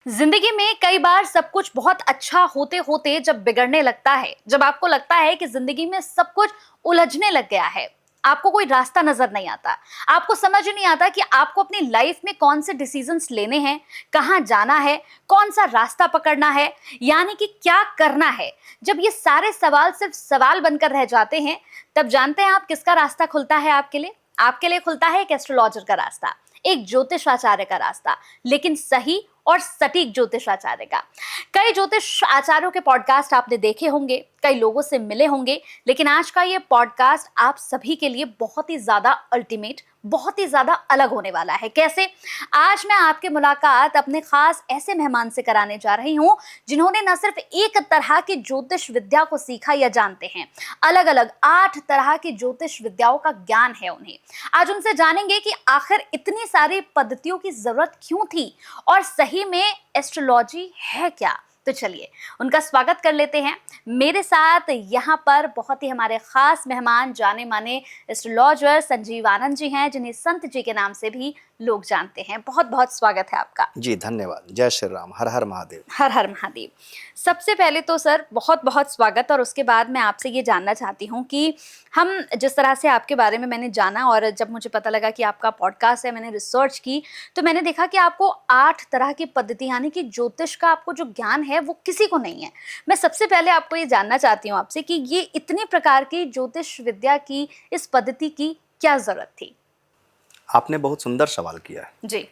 जिंदगी में कई बार सब कुछ बहुत अच्छा होते होते जब बिगड़ने लगता है, जब आपको लगता है कि जिंदगी में सब कुछ उलझने लग गया है, आपको कोई रास्ता नजर नहीं आता, आपको समझ ही नहीं आता कि आपको अपनी लाइफ में कौन से डिसीजंस लेने हैं, कहाँ जाना है, कौन सा रास्ता पकड़ना है, यानी कि क्या करना है। जब ये सारे सवाल सिर्फ सवाल बनकर रह जाते हैं, तब जानते हैं आप किसका रास्ता खुलता है आपके लिए। आपके लिए खुलता है एक एस्ट्रोलॉजर का रास्ता, एक ज्योतिषाचार्य का रास्ता, लेकिन सही और सटीक ज्योतिषाचार्य का। कई ज्योतिष आचार्यों के पॉडकास्ट आपने देखे होंगे, कई लोगों से मिले होंगे, लेकिन आज का ये पॉडकास्ट आप सभी के लिए बहुत ही ज्यादा अल्टीमेट, बहुत ही ज्यादा अलग होने वाला है। कैसे? आज मैं आपकी मुलाकात अपने खास ऐसे मेहमान से कराने जा रही हूं जिन्होंने न सिर्फ एक तरह की ज्योतिष विद्या को सीखा या जानते हैं, अलग अलग 8 तरह की ज्योतिष विद्याओं का ज्ञान है उन्हें। आज उनसे जानेंगे कि आखिर इतनी सारी पद्धतियों की जरूरत क्यों थी और सही में एस्ट्रोलॉजी है क्या। तो चलिए उनका स्वागत कर लेते हैं। मेरे साथ यहाँ पर बहुत ही हमारे खास मेहमान, जाने माने एस्ट्रोलॉजर संजीव आनंद जी हैं, जिन्हें संत जी के नाम से भी लोग जानते हैं। बहुत बहुत स्वागत है आपका। जी धन्यवाद। जय श्री राम। हर हर महादेव। हर हर महादेव। सबसे पहले तो सर बहुत बहुत स्वागत, और उसके बाद मैं आपसे ये जानना चाहती हूँ कि हम जिस तरह से आपके बारे में मैंने जाना, और जब मुझे पता लगा कि आपका पॉडकास्ट है, मैंने रिसर्च की, तो मैंने देखा कि आपको 8 तरह की पद्धति, यानी कि ज्योतिष का आपको जो ज्ञान है वो किसी को नहीं है। मैं सबसे पहले आपको ये जानना चाहती हूँ आपसे कि ये इतने प्रकार की ज्योतिष विद्या की, इस पद्धति की क्या जरूरत थी? आपने बहुत सुंदर सवाल किया है। जी।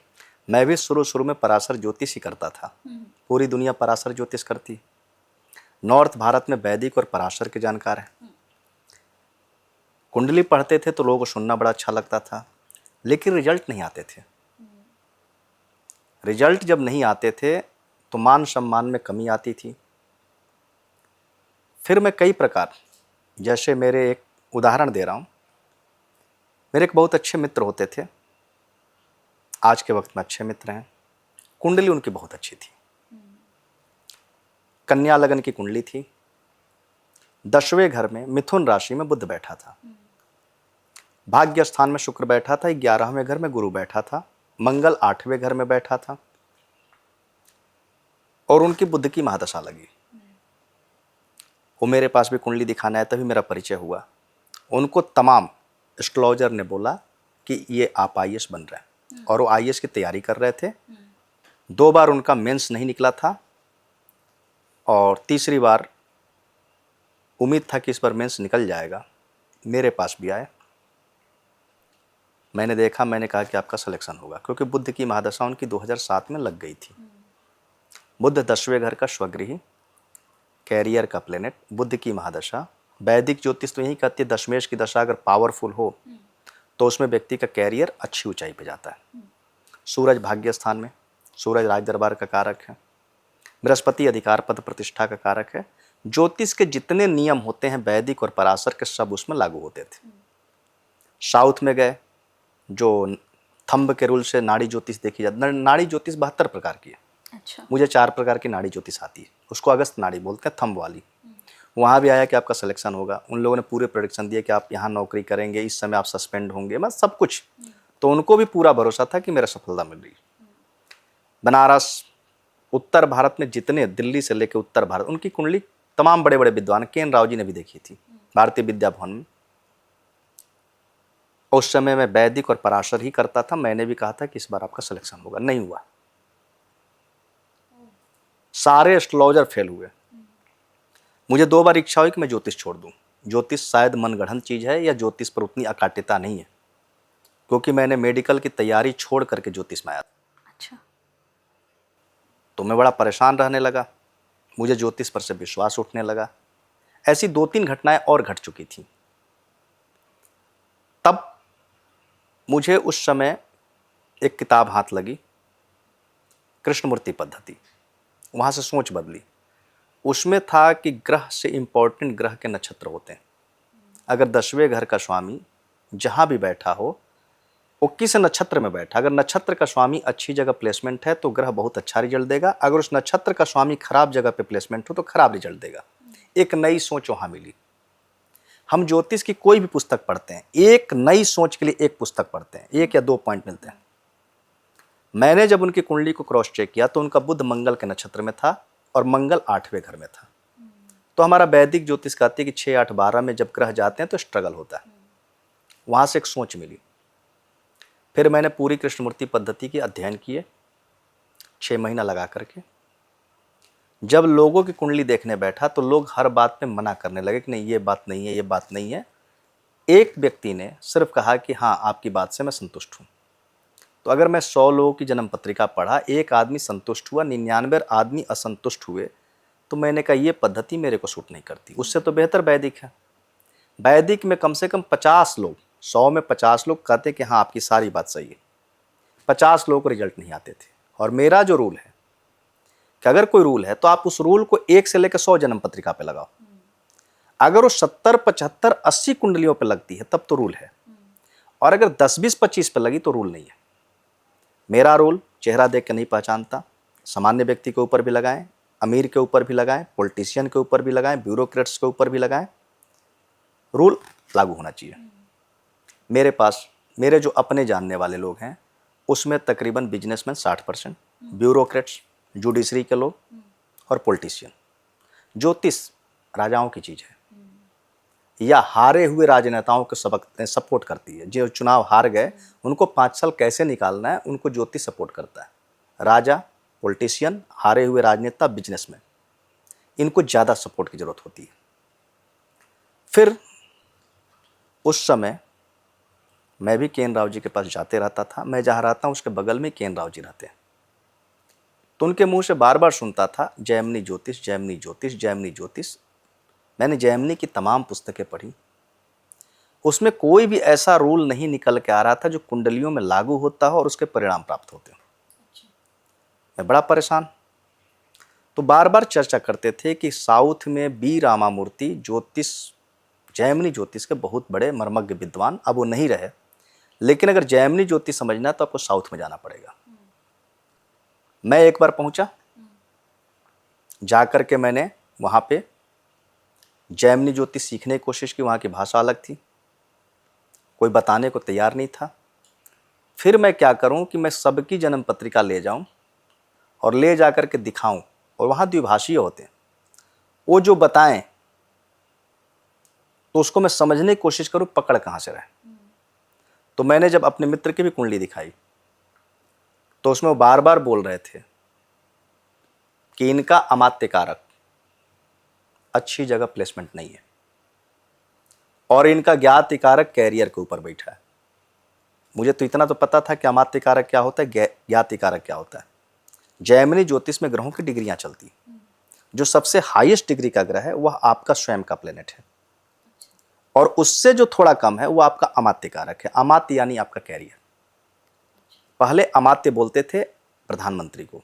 मैं भी शुरू में पराशर ज्योतिष ही करता था। पूरी दुनिया पराशर ज्योतिष करती। नॉर्थ भारत में वैदिक और पराशर के जानकार हैं। कुंडली पढ़ते थे तो लोगों को सुनना बड़ा अच्छा लगता था, लेकिन रिजल्ट नहीं आते थे। रिजल्ट जब नहीं आते थे तो मान सम्मान में कमी आती थी। फिर मैं कई प्रकार, जैसे मेरे एक उदाहरण दे रहा हूँ। मेरे एक बहुत अच्छे मित्र होते थे, आज के वक्त में अच्छे मित्र हैं। कुंडली उनकी बहुत अच्छी थी, कन्या लगन की कुंडली थी। 10वें घर में मिथुन राशि में बुध बैठा था, भाग्य स्थान में शुक्र बैठा था, 11वें घर में गुरु बैठा था, मंगल 8वें घर में बैठा था, और उनकी बुध की महादशा लगी। वो मेरे पास भी कुंडली दिखाना है, तभी मेरा परिचय हुआ। उनको तमाम एस्ट्रोलॉजर ने बोला कि ये आप IAS बन रहे हैं, और वो IAS की तैयारी कर रहे थे। 2 बार उनका मेंस नहीं निकला था, और तीसरी बार उम्मीद था कि इस बार मेंस निकल जाएगा। मेरे पास भी आए, मैंने देखा, मैंने कहा कि आपका सिलेक्शन होगा, क्योंकि बुध की महादशा उनकी 2007 में लग गई थी। बुध 10वें घर का स्वगृही, कैरियर का प्लेनेट, बुध की महादशा। वैदिक ज्योतिष तो यही कहती है 10वें की दशा अगर पावरफुल हो तो उसमें व्यक्ति का कैरियर अच्छी ऊंचाई पे जाता है। सूरज भाग्य स्थान में, सूरज राज दरबार का कारक है। बृहस्पति अधिकार पद प्रतिष्ठा का कारक है। ज्योतिष के जितने नियम होते हैं वैदिक और पराशर के, सब उसमें लागू होते थे। साउथ में गए, जो थंब के रूल से नाड़ी ज्योतिष देखी जाती। नाड़ी ज्योतिष 72 प्रकार की है। अच्छा। मुझे 4 प्रकार की नाड़ी ज्योतिष आती है, उसको अगस्त नाड़ी बोलते हैं, थंब वाली। वहाँ भी आया कि आपका सिलेक्शन होगा। उन लोगों ने पूरे प्रेडिक्शन दिए कि आप यहाँ नौकरी करेंगे, इस समय आप सस्पेंड होंगे, बस सब कुछ। तो उनको भी पूरा भरोसा था कि मेरा सफलता मिल रही। बनारस, उत्तर भारत में जितने, दिल्ली से लेकर उत्तर भारत, उनकी कुंडली तमाम बड़े बड़े विद्वान, के.एन. राव जी ने भी देखी थी भारतीय विद्या भवन में। उस समय मैं वैदिक और पराशर ही करता था। मैंने भी कहा था कि इस बार आपका सिलेक्शन होगा, नहीं हुआ। सारे एस्ट्रोलॉजर फेल हुए। मुझे 2 बार इच्छा हुई कि मैं ज्योतिष छोड़ दूं। ज्योतिष शायद मनगढ़ंत चीज है, या ज्योतिष पर उतनी अकाट्यता नहीं है, क्योंकि मैंने मेडिकल की तैयारी छोड़ करके ज्योतिष में आया। अच्छा। तो मैं बड़ा परेशान रहने लगा, मुझे ज्योतिष पर से विश्वास उठने लगा। ऐसी 2-3 घटनाएं और घट चुकी थी। तब मुझे उस समय एक किताब हाथ लगी, कृष्णमूर्ति पद्धति। वहां से सोच बदली। उसमें था कि ग्रह से इंपॉर्टेंट ग्रह के नक्षत्र होते हैं। अगर 10वें घर का स्वामी जहां भी बैठा हो, वो किस नक्षत्र में बैठा, अगर नक्षत्र का स्वामी अच्छी जगह प्लेसमेंट है तो ग्रह बहुत अच्छा रिजल्ट देगा। अगर उस नक्षत्र का स्वामी खराब जगह पे प्लेसमेंट हो तो खराब रिजल्ट देगा। एक नई सोच वहां मिली। हम ज्योतिष की कोई भी पुस्तक पढ़ते हैं, एक नई सोच के लिए एक पुस्तक पढ़ते हैं, 1 या 2 पॉइंट मिलते हैं। मैंने जब उनकी कुंडली को क्रॉस चेक किया तो उनका बुध मंगल के नक्षत्र में था और मंगल 8वें घर में था। तो हमारा वैदिक ज्योतिष कहती है कि 6, 8, 12 में जब ग्रह जाते हैं तो स्ट्रगल होता है। वहाँ से एक सोच मिली। फिर मैंने पूरी कृष्णमूर्ति पद्धति की अध्ययन किए 6 महीना लगा करके। जब लोगों की कुंडली देखने बैठा तो लोग हर बात पे मना करने लगे कि नहीं ये बात नहीं है, ये बात नहीं है। एक व्यक्ति ने सिर्फ कहा कि हाँ आपकी बात से मैं संतुष्ट हूँ। तो अगर मैं 100 लोगों की जन्म पत्रिका पढ़ा, एक आदमी संतुष्ट हुआ, 99 आदमी असंतुष्ट हुए, तो मैंने कहा ये पद्धति मेरे को सूट नहीं करती। उससे तो बेहतर वैदिक है। वैदिक में कम से कम 50 लोग, 100 में 50 लोग कहते कि हाँ आपकी सारी बात सही है। 50 लोगों को रिजल्ट नहीं आते थे। और मेरा जो रूल है कि अगर कोई रूल है तो आप उस रूल को 1 से लेकर 100 जन्म पत्रिका पे लगाओ। अगर वो 70, 75, 80 कुंडलियों पे लगती है तब तो रूल है, और अगर 10, 20, 25 पे लगी तो रूल नहीं है। मेरा रूल चेहरा देख के नहीं पहचानता। सामान्य व्यक्ति के ऊपर भी लगाएं, अमीर के ऊपर भी लगाएं, पॉलिटिशियन के ऊपर भी लगाएं, ब्यूरोक्रेट्स के ऊपर भी लगाएं, रूल लागू होना चाहिए। मेरे पास मेरे जो अपने जानने वाले लोग हैं उसमें तकरीबन बिजनेसमैन 60%, ब्यूरोक्रेट्स, जुडिशरी के लोग और पॉलिटिशियन। ज्योतिष राजाओं की चीज़ है या हारे हुए राजनेताओं को सपोर्ट करती है। जो चुनाव हार गए उनको 5 साल कैसे निकालना है उनको ज्योतिष सपोर्ट करता है। राजा, पॉलिटिशियन, हारे हुए राजनेता, बिजनेसमैन, इनको ज़्यादा सपोर्ट की ज़रूरत होती है। फिर उस समय मैं भी केन राव जी के पास जाते रहता था। मैं जहाँ रहता हूँ उसके बगल में केन राव जी रहते हैं। तो उनके मुंह से बार बार सुनता था जैमिनी ज्योतिष, जैमिनी ज्योतिष, जैमिनी ज्योतिष। मैंने जैमिनी की तमाम पुस्तकें पढ़ी। उसमें कोई भी ऐसा रूल नहीं निकल के आ रहा था जो कुंडलियों में लागू होता हो और उसके परिणाम प्राप्त होते हो। मैं बड़ा परेशान। तो बार बार चर्चा करते थे कि साउथ में बी रामामूर्ति ज्योतिष, जैमिनी ज्योतिष के बहुत बड़े मर्मज्ञ विद्वान, अब वो नहीं रहे, लेकिन अगर जैमिनी ज्योतिष समझना तो आपको साउथ में जाना पड़ेगा। मैं एक बार पहुंचा, जाकर के मैंने वहां पे जैमिनी ज्योतिष सीखने की कोशिश की। वहाँ की भाषा अलग थी, कोई बताने को तैयार नहीं था। फिर मैं क्या करूं कि मैं सबकी जन्म पत्रिका ले जाऊं और ले जाकर के दिखाऊं, और वहाँ द्विभाषीय होते हैं, वो जो बताएं तो उसको मैं समझने की कोशिश करूं पकड़ कहाँ से रहे। तो मैंने जब अपने मित्र की भी कुंडली दिखाई तो उसमें वो बार बार बोल रहे थे कि इनका अमात्य कारक अच्छी जगह प्लेसमेंट नहीं है और इनका ज्ञाति कारक कैरियर के ऊपर बैठा है। मुझे तो इतना तो पता था कि अमात्य कारक क्या होता है, ज्ञाति कारक क्या होता है। जैमिनी ज्योतिष में ग्रहों की डिग्रियां चलती। जो सबसे हाईएस्ट डिग्री का ग्रह है वह आपका स्वयं का प्लेनेट है, और उससे जो थोड़ा कम है वो आपका अमात्य कारक है। अमात्य यानी आपका कैरियर। पहले अमात्य बोलते थे प्रधानमंत्री को,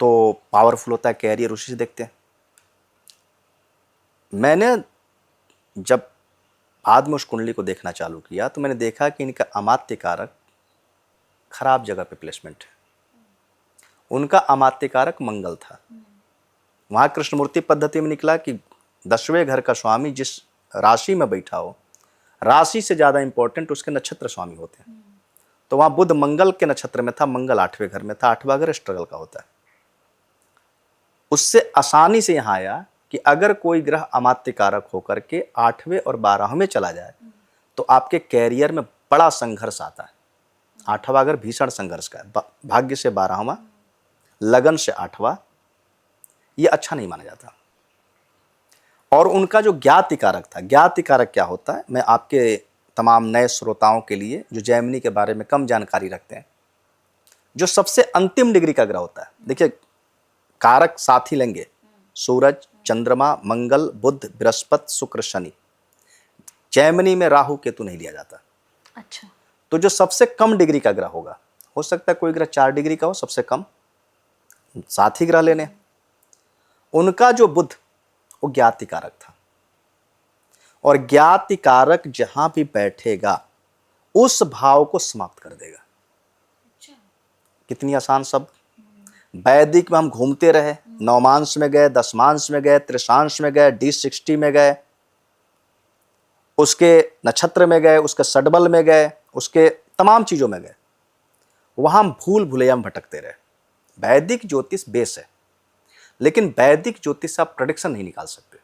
तो पावरफुल होता है कैरियर, उसी से देखते हैं। मैंने जब बाद में उस कुंडली को देखना चालू किया तो मैंने देखा कि इनका अमात्य कारक खराब जगह पे प्लेसमेंट है। उनका अमात्य कारक मंगल था। वहाँ कृष्णमूर्ति पद्धति में निकला कि 10वें घर का स्वामी जिस राशि में बैठा हो, राशि से ज़्यादा इंपॉर्टेंट उसके नक्षत्र स्वामी होते हैं। तो वहाँ बुध मंगल के नक्षत्र में था, मंगल 8वें घर में था। 8वां घर स्ट्रगल का होता है। उससे आसानी से यहाँ आया कि अगर कोई ग्रह अमात्य कारक होकर के 8वें और 12वें चला जाए तो आपके कैरियर में बड़ा संघर्ष आता है। 8वां घर भीषण संघर्ष का है। भाग्य से 12वां, लगन से 8वां, ये अच्छा नहीं माना जाता। और उनका जो ज्ञाति कारक था, ज्ञाति कारक क्या होता है, मैं आपके तमाम नए श्रोताओं के लिए जो जैमिनी के बारे में कम जानकारी रखते हैं, जो सबसे अंतिम डिग्री का ग्रह होता है। देखिए कारक साथ ही लेंगे, सूरज, चंद्रमा, मंगल, बुध, बृहस्पति, शुक्र, शनि। जैमिनी में राहु केतु नहीं लिया जाता। अच्छा। तो जो सबसे कम डिग्री का ग्रह होगा, हो सकता है कोई ग्रह 4 डिग्री का हो, सबसे कम 7 ही ग्रह लेने। उनका जो बुध वो ज्ञाति कारक था, और ज्ञाति कारक जहां भी बैठेगा उस भाव को समाप्त कर देगा। कितनी आसान शब्द। वैदिक में हम घूमते रहे, नवमांश में गए, दशमांश में गए, त्रिशांश में गए, D60 में गए, उसके नक्षत्र में गए, उसके षडबल में गए, उसके तमाम चीजों में गए। वहां हम भूल भुलैया में भटकते रहे। वैदिक ज्योतिष बेस है, लेकिन वैदिक ज्योतिष से आप प्रेडिक्शन नहीं निकाल सकते।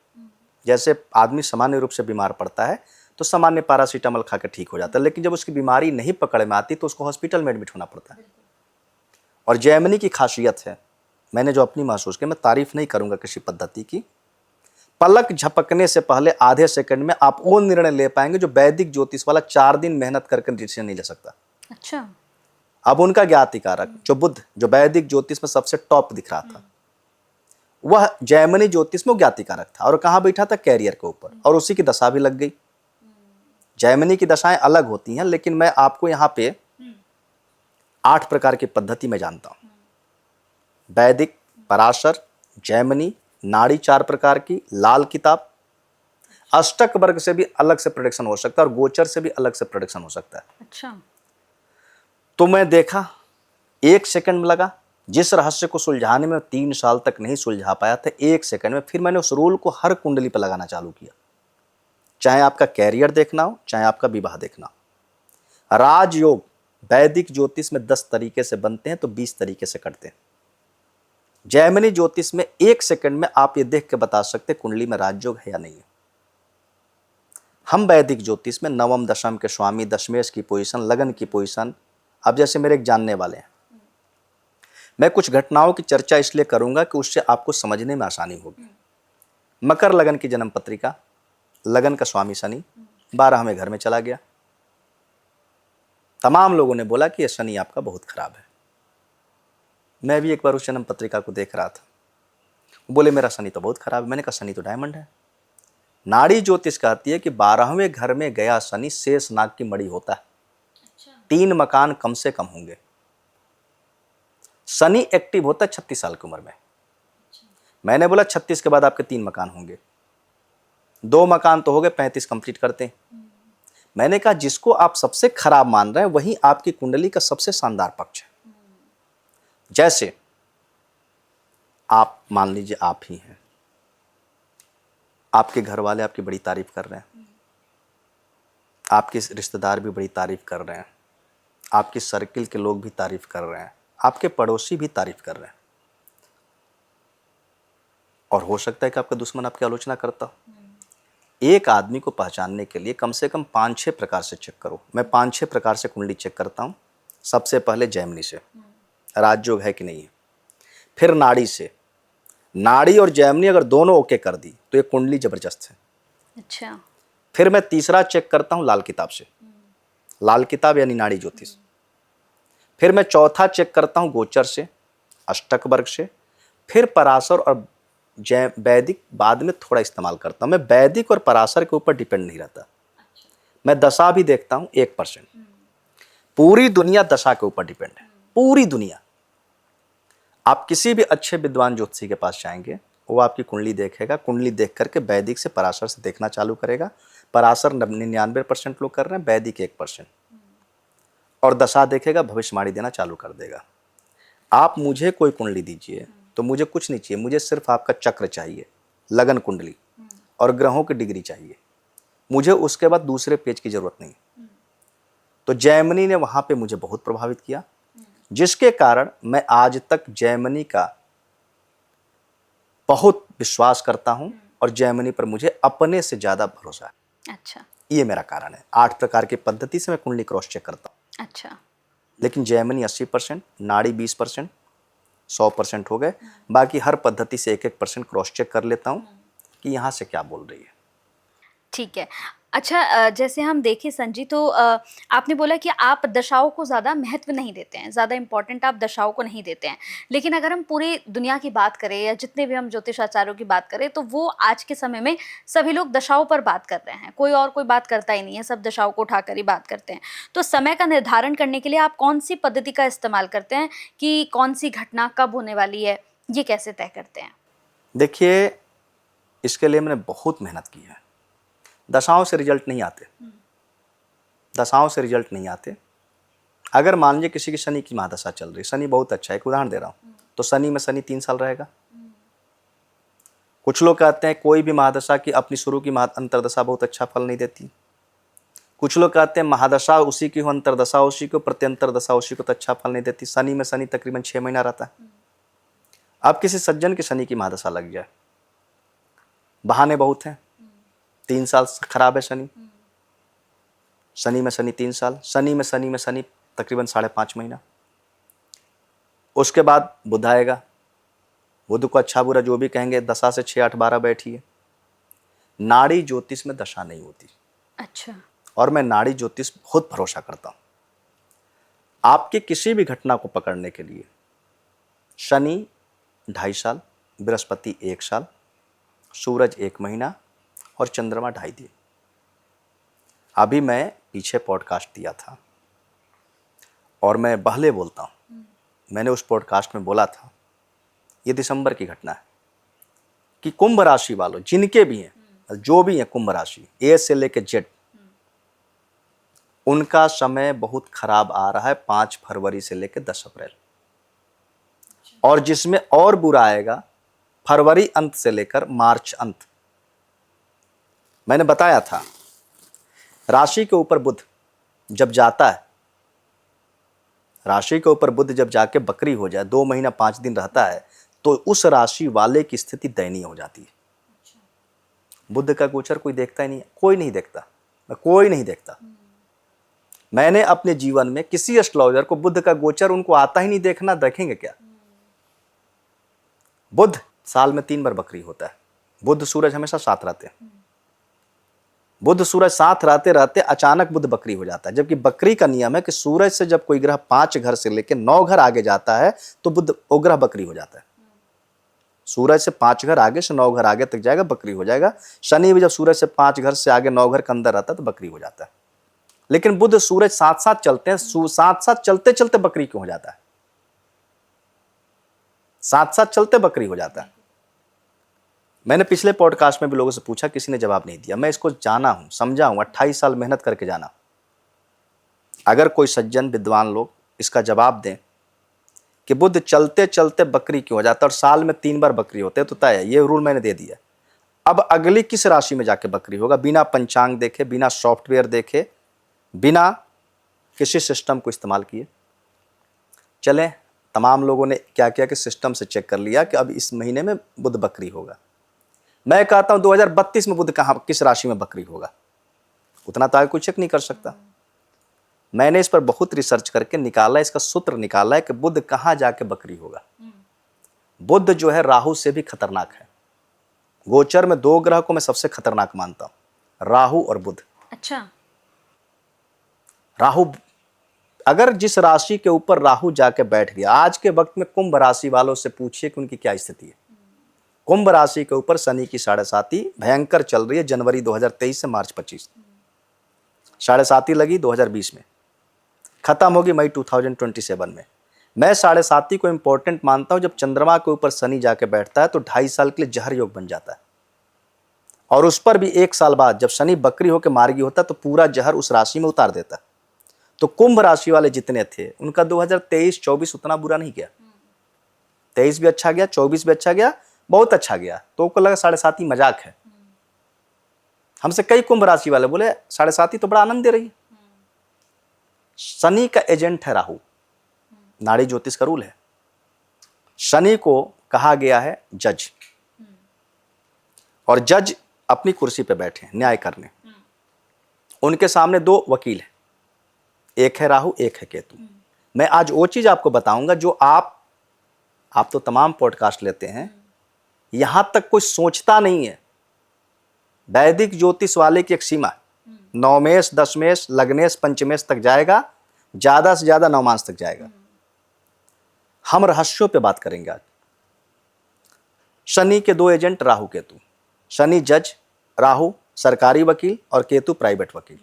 जैसे आदमी सामान्य रूप से बीमार पड़ता है तो सामान्य पैरासीटामोल खा के ठीक हो जाता है, लेकिन जब उसकी बीमारी नहीं पकड़ में आती तो उसको हॉस्पिटल में एडमिट होना पड़ता है। और जैमिनी की खासियत है, मैंने जो अपनी महसूस की, मैं तारीफ नहीं करूंगा किसी पद्धति की, पलक झपकने से पहले आधे सेकंड में आप वो निर्णय ले पाएंगे जो वैदिक ज्योतिष वाला 4 दिन मेहनत करके डिसीजन नहीं ले सकता। अच्छा। अब उनका ज्ञाति कारक जो बुध, जो वैदिक ज्योतिष में सबसे टॉप दिख रहा था, वह जैमिनी ज्योतिष में ज्ञाति कारक था और कहाँ बैठा था? कैरियर के ऊपर, और उसी की दशा भी लग गई। जैमिनी की दशाएं अलग होती हैं, लेकिन मैं आपको यहाँ पे 8 प्रकार की पद्धति में जानता हूं। वैदिक, पराशर, जैमिनी, नाड़ी 4 प्रकार की, लाल किताब, अष्टक वर्ग से भी अलग से प्रेडिक्शन हो सकता है और गोचर से भी अलग से प्रेडिक्शन हो सकता है। अच्छा। तो मैं देखा, 1 सेकंड में लगा। जिस रहस्य को सुलझाने में 3 साल तक नहीं सुलझा पाया था, 1 सेकंड में फिर मैंने उस रूल को हर कुंडली पर लगाना चालू किया। चाहे आपका कैरियर देखना हो, चाहे आपका विवाह देखना हो। राजयोग वैदिक ज्योतिष में 10 तरीके से बनते हैं तो 20 तरीके से कटते हैं। जैमिनी ज्योतिष में 1 सेकंड में आप ये देख के बता सकते कुंडली में राजयोग है या नहीं है। हम वैदिक ज्योतिष में नवम दशम के स्वामी, दशमेश की पोजीशन, लगन की पोजीशन। अब जैसे मेरे एक जानने वाले हैं, मैं कुछ घटनाओं की चर्चा इसलिए करूंगा कि उससे आपको समझने में आसानी होगी। मकर लगन की जन्म पत्रिका, लगन का स्वामी शनि 12वें घर में चला गया। तमाम लोगों ने बोला कि यह शनि आपका बहुत खराब है। मैं भी एक बार उस जन्म पत्रिका को देख रहा था, बोले मेरा शनि तो बहुत खराब है। मैंने कहा शनि तो डायमंड है। नाड़ी ज्योतिष कहती है कि 12वें घर में गया शनि शेष नाग की मणि होता है। 3 मकान कम से कम होंगे। शनि एक्टिव होता है 36 साल की उम्र में। मैंने बोला 36 के बाद आपके 3 मकान होंगे। 2 मकान तो हो गए, 35 कंप्लीट करते हैं। मैंने कहा जिसको आप सबसे खराब मान रहे हैं वही आपकी कुंडली का सबसे शानदार पक्ष है। जैसे आप मान लीजिए आप ही हैं, आपके घर वाले आपकी बड़ी तारीफ कर रहे हैं, आपके रिश्तेदार भी बड़ी तारीफ कर रहे हैं, आपकी सर्किल के लोग भी तारीफ कर रहे हैं, आपके पड़ोसी भी तारीफ कर रहे हैं, और हो सकता है कि आपका दुश्मन आपकी आलोचना करता हो। एक आदमी को पहचानने के लिए कम से कम 5-6 प्रकार से चेक करो। मैं 5-6 प्रकार से कुंडली चेक करता हूँ। सबसे पहले जैमिनी से राजयोग है कि नहीं है, फिर नाड़ी से। नाड़ी और जैमिनी अगर दोनों ओके कर दी तो ये कुंडली जबरदस्त है। अच्छा। फिर मैं तीसरा चेक करता हूँ लाल किताब से, लाल किताब यानी नाड़ी ज्योतिष। फिर मैं चौथा चेक करता हूँ गोचर से, अष्टक वर्ग से। फिर पराशर और वैदिक बाद में थोड़ा इस्तेमाल करता हूँ। मैं वैदिक और पराशर के ऊपर डिपेंड नहीं रहता। मैं दशा भी देखता हूँ 1%। पूरी दुनिया दशा के ऊपर डिपेंड है, पूरी दुनिया। आप किसी भी अच्छे विद्वान ज्योतिषी के पास जाएंगे, वो आपकी कुंडली देखेगा, कुंडली देख करके वैदिक से पराशर से देखना चालू करेगा। पराशर 99% लोग कर रहे हैं, वैदिक 1%। और दशा देखेगा, भविष्यवाणी देना चालू कर देगा। आप मुझे कोई कुंडली दीजिए तो मुझे कुछ नहीं चाहिए, मुझे सिर्फ आपका चक्र चाहिए, लगन कुंडली और ग्रहों की डिग्री चाहिए। मुझे उसके बाद दूसरे पेज की जरूरत नहीं। तो जैमिनी ने वहां पे मुझे बहुत प्रभावित किया, जिसके कारण मैं आज तक जैमिनी का बहुत विश्वास करता हूं और जैमिनी पर मुझे अपने से ज्यादा भरोसा है। अच्छा। ये मेरा कारण है। 8 प्रकार की पद्धति से मैं कुंडली क्रॉस चेक करता हूं। अच्छा। लेकिन जैमिनी 80%, नाड़ी 20%, 100% हो गए। बाकी हर पद्धति से 1-1% क्रॉस चेक कर लेता हूं कि यहाँ से क्या बोल रही है। ठीक है। अच्छा, जैसे हम देखें संजी, तो आपने बोला कि आप दशाओं को ज़्यादा महत्व नहीं देते हैं, ज़्यादा इम्पोर्टेंट आप दशाओं को नहीं देते हैं। लेकिन अगर हम पूरी दुनिया की बात करें या जितने भी हम ज्योतिषाचार्यों की बात करें, तो वो आज के समय में सभी लोग दशाओं पर बात कर रहे हैं। कोई बात करता ही नहीं है, सब दशाओं को उठाकर ही बात करते हैं। तो समय का निर्धारण करने के लिए आप कौन सी पद्धति का इस्तेमाल करते हैं कि कौन सी घटना कब होने वाली है, ये कैसे तय करते हैं? देखिए, इसके लिए मैंने बहुत मेहनत की है। दशाओं से रिजल्ट नहीं आते, दशाओं से रिजल्ट नहीं आते। अगर मान लीजिए किसी की शनि की महादशा चल रही, शनि बहुत अच्छा है, एक उदाहरण दे रहा हूं, तो शनि में शनि 3 साल रहेगा। कुछ लोग कहते हैं कोई भी महादशा की अपनी शुरू की अंतरदशा बहुत अच्छा फल नहीं देती। कुछ लोग कहते हैं महादशा उसी की हो, अंतरदशा उसी को, प्रत्यंतर दशा उसी को, तो अच्छा फल नहीं देती। शनि में शनि तकरीबन 6 महीना रहता है। अब किसी सज्जन के शनि की महादशा लग जाए, बहाने बहुत हैं। 3 साल खराब है शनि, शनि में शनि 3 साल, शनि में शनि तकरीबन 5.5 महीना। उसके बाद बुध आएगा। बुध को अच्छा बुरा जो भी कहेंगे, दशा से 6, 8, 12 बैठी है। नाड़ी ज्योतिष में दशा नहीं होती। अच्छा। और मैं नाड़ी ज्योतिष बहुत भरोसा करता हूं। आपकी किसी भी घटना को पकड़ने के लिए शनि 2.5 साल, बृहस्पति 1 साल, सूरज 1 महीना और चंद्रमा 2.5 दिन। अभी मैं पीछे पॉडकास्ट दिया था और मैं बहले बोलता हूं। मैंने उस पॉडकास्ट में बोला था, ये दिसंबर की घटना है कि कुंभ राशि वालों जिनके भी हैं, जो भी हैं कुंभ राशि, ए से लेकर जेड, उनका समय बहुत खराब आ रहा है 5 फरवरी से लेकर 10 अप्रैल। और जिसमें और बुरा आएगा फरवरी अंत से लेकर मार्च अंत। मैंने बताया था, राशि के ऊपर बुध जब जाता है, राशि के ऊपर बुध जब जाके बकरी हो जाए, 2 महीना 5 दिन रहता है, तो उस राशि वाले की स्थिति दयनीय हो जाती है। बुध का गोचर कोई देखता ही नहीं है, कोई नहीं देखता, कोई नहीं देखता। मैंने अपने जीवन में किसी एस्ट्रोलॉजर को बुध का गोचर उनको आता ही नहीं देखना, देखेंगे क्या? बुध साल में 3 बार बकरी होता है। बुध सूरज हमेशा साथ रहते हैं। बुध सूरज साथ रहते रहते अचानक बुध बकरी हो जाता है। जबकि बकरी का नियम है कि सूरज से जब कोई ग्रह 5 घर से लेकर 9 घर आगे जाता है तो बुध वो ग्रह बकरी हो जाता है। सूरज से 5 घर आगे से 9 घर आगे तक जाएगा, बकरी हो जाएगा। शनि भी जब सूरज से 5 घर से आगे 9 घर के अंदर रहता है तो बकरी हो जाता है। लेकिन बुध सूरज साथ साथ चलते हैं, साथ साथ चलते चलते बकरी क्यों हो जाता है? साथ साथ चलते बकरी हो जाता है। मैंने पिछले पॉडकास्ट में भी लोगों से पूछा, किसी ने जवाब नहीं दिया। मैं इसको जाना हूं, समझा हूं, 28 साल मेहनत करके जाना। अगर कोई सज्जन विद्वान लोग इसका जवाब दें कि बुध चलते चलते बकरी क्यों हो जाता है और साल में 3 बार बकरी होते हैं, तो तय है, ये रूल मैंने दे दिया। अब अगली किस राशि में जाके बकरी होगा, बिना पंचांग देखे, बिना सॉफ्टवेयर देखे, बिना किसी सिस्टम को इस्तेमाल किए। चलें, तमाम लोगों ने क्या किया कि सिस्टम से चेक कर लिया कि अब इस महीने में बुध बकरी होगा। मैं कहता हूं 2032 में बुध कहां किस राशि में बकरी होगा, उतना तो कोई चेक नहीं कर सकता। मैंने इस पर बहुत रिसर्च करके निकाला, इसका सूत्र निकाला है कि बुध कहां जाके बकरी होगा। बुध जो है राहु से भी खतरनाक है। गोचर में 2 ग्रह को मैं सबसे खतरनाक मानता हूं, राहु और बुध। अच्छा। राहु, अगर जिस राशि के ऊपर राहु जाके बैठ गया, आज के वक्त में कुंभ राशि वालों से पूछिए कि उनकी क्या स्थिति है। कुंभ राशि के ऊपर शनि की 7.5 भयंकर चल रही है, जनवरी 2023 से मार्च 25। 7.5 लगी 2020 में, खत्म होगी मई 2027 में। मैं 7.5 को इंपॉर्टेंट मानता हूं। जब चंद्रमा के ऊपर शनि जाके बैठता है तो 2.5 साल के लिए जहर योग बन जाता है, और उस पर भी 1 साल बाद जब शनि बकरी होकर मार्गी होता है तो पूरा जहर उस राशि में उतार देता है। तो कुंभ राशि वाले जितने थे उनका 2023-24 उतना बुरा नहीं गया। 23 भी अच्छा गया, 24 भी अच्छा गया, बहुत अच्छा गया। तो को लगा 7.5 मजाक है। हमसे कई कुंभ राशि वाले बोले 7.5 तो बड़ा आनंद दे रही है। शनि का एजेंट है राहु, नाड़ी ज्योतिष का रूल है। शनि को कहा गया है जज, और जज अपनी कुर्सी पे बैठे हैं न्याय करने। उनके सामने 2 वकील हैं, एक है राहु, एक है केतु। मैं आज वो चीज आपको बताऊंगा जो आप तो तमाम पॉडकास्ट लेते हैं, यहां तक कोई सोचता नहीं है। वैदिक ज्योतिष वाले की एक सीमा है, 9 मेष, 10 मेष, लग्नेश, पंचमेश तक जाएगा, ज्यादा से ज्यादा 9 मास तक जाएगा। हम रहस्यों पे बात करेंगे आज। शनि के 2 एजेंट राहु केतु। शनि जज, राहु सरकारी वकील और केतु प्राइवेट वकील।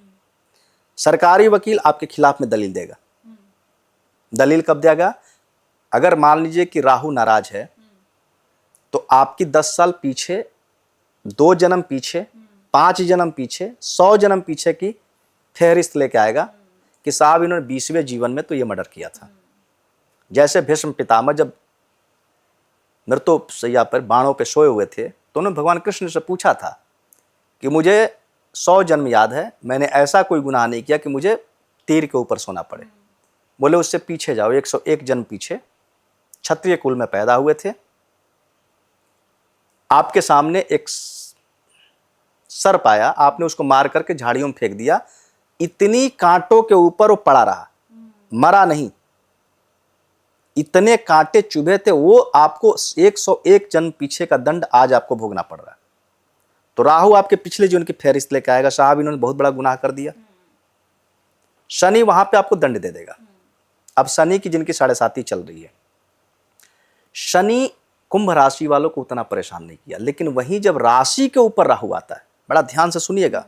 सरकारी वकील आपके खिलाफ में दलील देगा। दलील कब देगा? अगर मान लीजिए कि राहु नाराज है तो आपकी 10 साल पीछे, 2 जन्म पीछे, 5 जन्म पीछे, 100 जन्म पीछे की फेहरिस्त लेके आएगा कि साहब इन्होंने 20वें जीवन में तो ये मर्डर किया था। जैसे भीष्म पितामह जब मृत्युशैया पर बाणों पे सोए हुए थे तो उन्होंने भगवान कृष्ण से पूछा था कि मुझे 100 जन्म याद है, मैंने ऐसा कोई गुनाह नहीं किया कि मुझे तीर के ऊपर सोना पड़े। बोले उससे पीछे जाओ, 101 जन्म पीछे, क्षत्रिय कुल में पैदा हुए थे, आपके सामने एक सर्प आया, आपने उसको मार करके झाड़ियों में फेंक दिया, इतनी कांटों के ऊपर वो पड़ा रहा, मरा नहीं, इतने कांटे चुभे थे, वो आपको 101 जन्म पीछे का दंड आज आपको भोगना पड़ रहा है। तो राहु आपके पिछले जीवन की फेहरिस्त लेकर आएगा, साहब इन्होंने बहुत बड़ा गुनाह कर दिया। शनि वहां पे आपको दंड दे देगा। अब शनि की जिनकी 7.5 चल रही है, शनि कुंभ राशि वालों को उतना परेशान नहीं किया, लेकिन वहीं जब राशि के ऊपर राहु आता है, बड़ा ध्यान से सुनिएगा,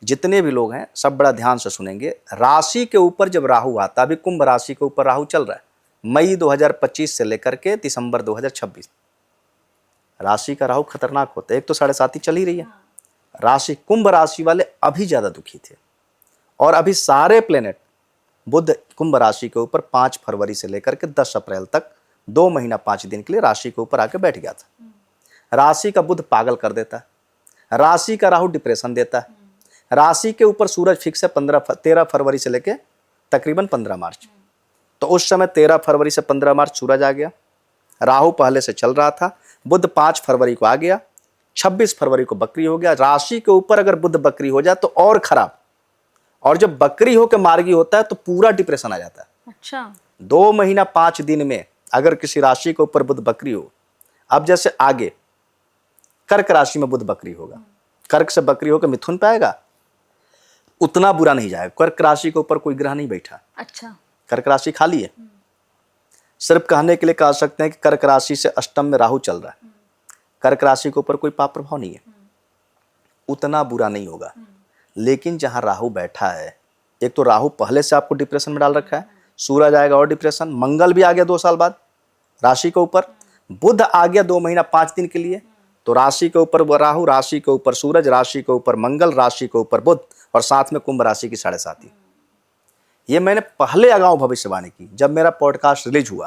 जितने भी लोग हैं सब बड़ा ध्यान से सुनेंगे। राशि के ऊपर जब राहु आता है, अभी कुंभ राशि के ऊपर राहु चल रहा है, मई 2025 से लेकर के दिसंबर 2026, राशि का राहु खतरनाक होता है। एक तो 7.5 चल ही रही है, राशि कुंभ राशि वाले अभी ज्यादा दुखी थे, और अभी सारे प्लेनेट बुध कुंभ राशि के ऊपर 5 फरवरी से लेकर के 10 अप्रैल तक 2 महीना 5 दिन के लिए राशि के ऊपर आके बैठ गया था। राशि का बुध पागल कर देता है, राशि का राहु डिप्रेशन देता है। राशि के ऊपर सूरज फिक्स है 13 फरवरी से लेके तकरीबन 15 मार्च। तो उस समय 13 फरवरी से 15 मार्च सूरज आ गया, राहु पहले से चल रहा था, बुध 5 फरवरी को आ गया, 26 फरवरी को बकरी हो गया। राशि के ऊपर अगर बुध बकरी हो जाए तो और खराब, और जब बकरी होकर मार्गी होता है तो पूरा डिप्रेशन आ जाता है। अच्छा, 2 महीना 5 दिन में अगर किसी राशि के ऊपर बुध बकरी हो, अब जैसे आगे कर्क राशि में बुध बकरी होगा, कर्क से बकरी होकर मिथुन पे आएगा, उतना बुरा नहीं जाएगा। कर्क राशि के ऊपर कोई ग्रह नहीं बैठा, अच्छा, कर्क राशि खाली है। सिर्फ कहने के लिए कह सकते हैं कि कर्क राशि से अष्टम में राहु चल रहा है, कर्क राशि के ऊपर कोई पाप प्रभाव नहीं है, उतना बुरा नहीं होगा। लेकिन जहां राहु बैठा है, एक तो राहु पहले से आपको डिप्रेशन में डाल रखा है, सूरज आएगा और डिप्रेशन, मंगल भी आ गया 2 साल बाद राशि के ऊपर, बुध आ गया 2 महीना 5 दिन के लिए। तो राशि के ऊपर राहु, राशि के ऊपर सूरज, राशि के ऊपर मंगल, राशि के ऊपर बुध, और साथ में कुंभ राशि की 7.5। ये मैंने पहले अगाऊ भविष्यवाणी की। जब मेरा पॉडकास्ट रिलीज हुआ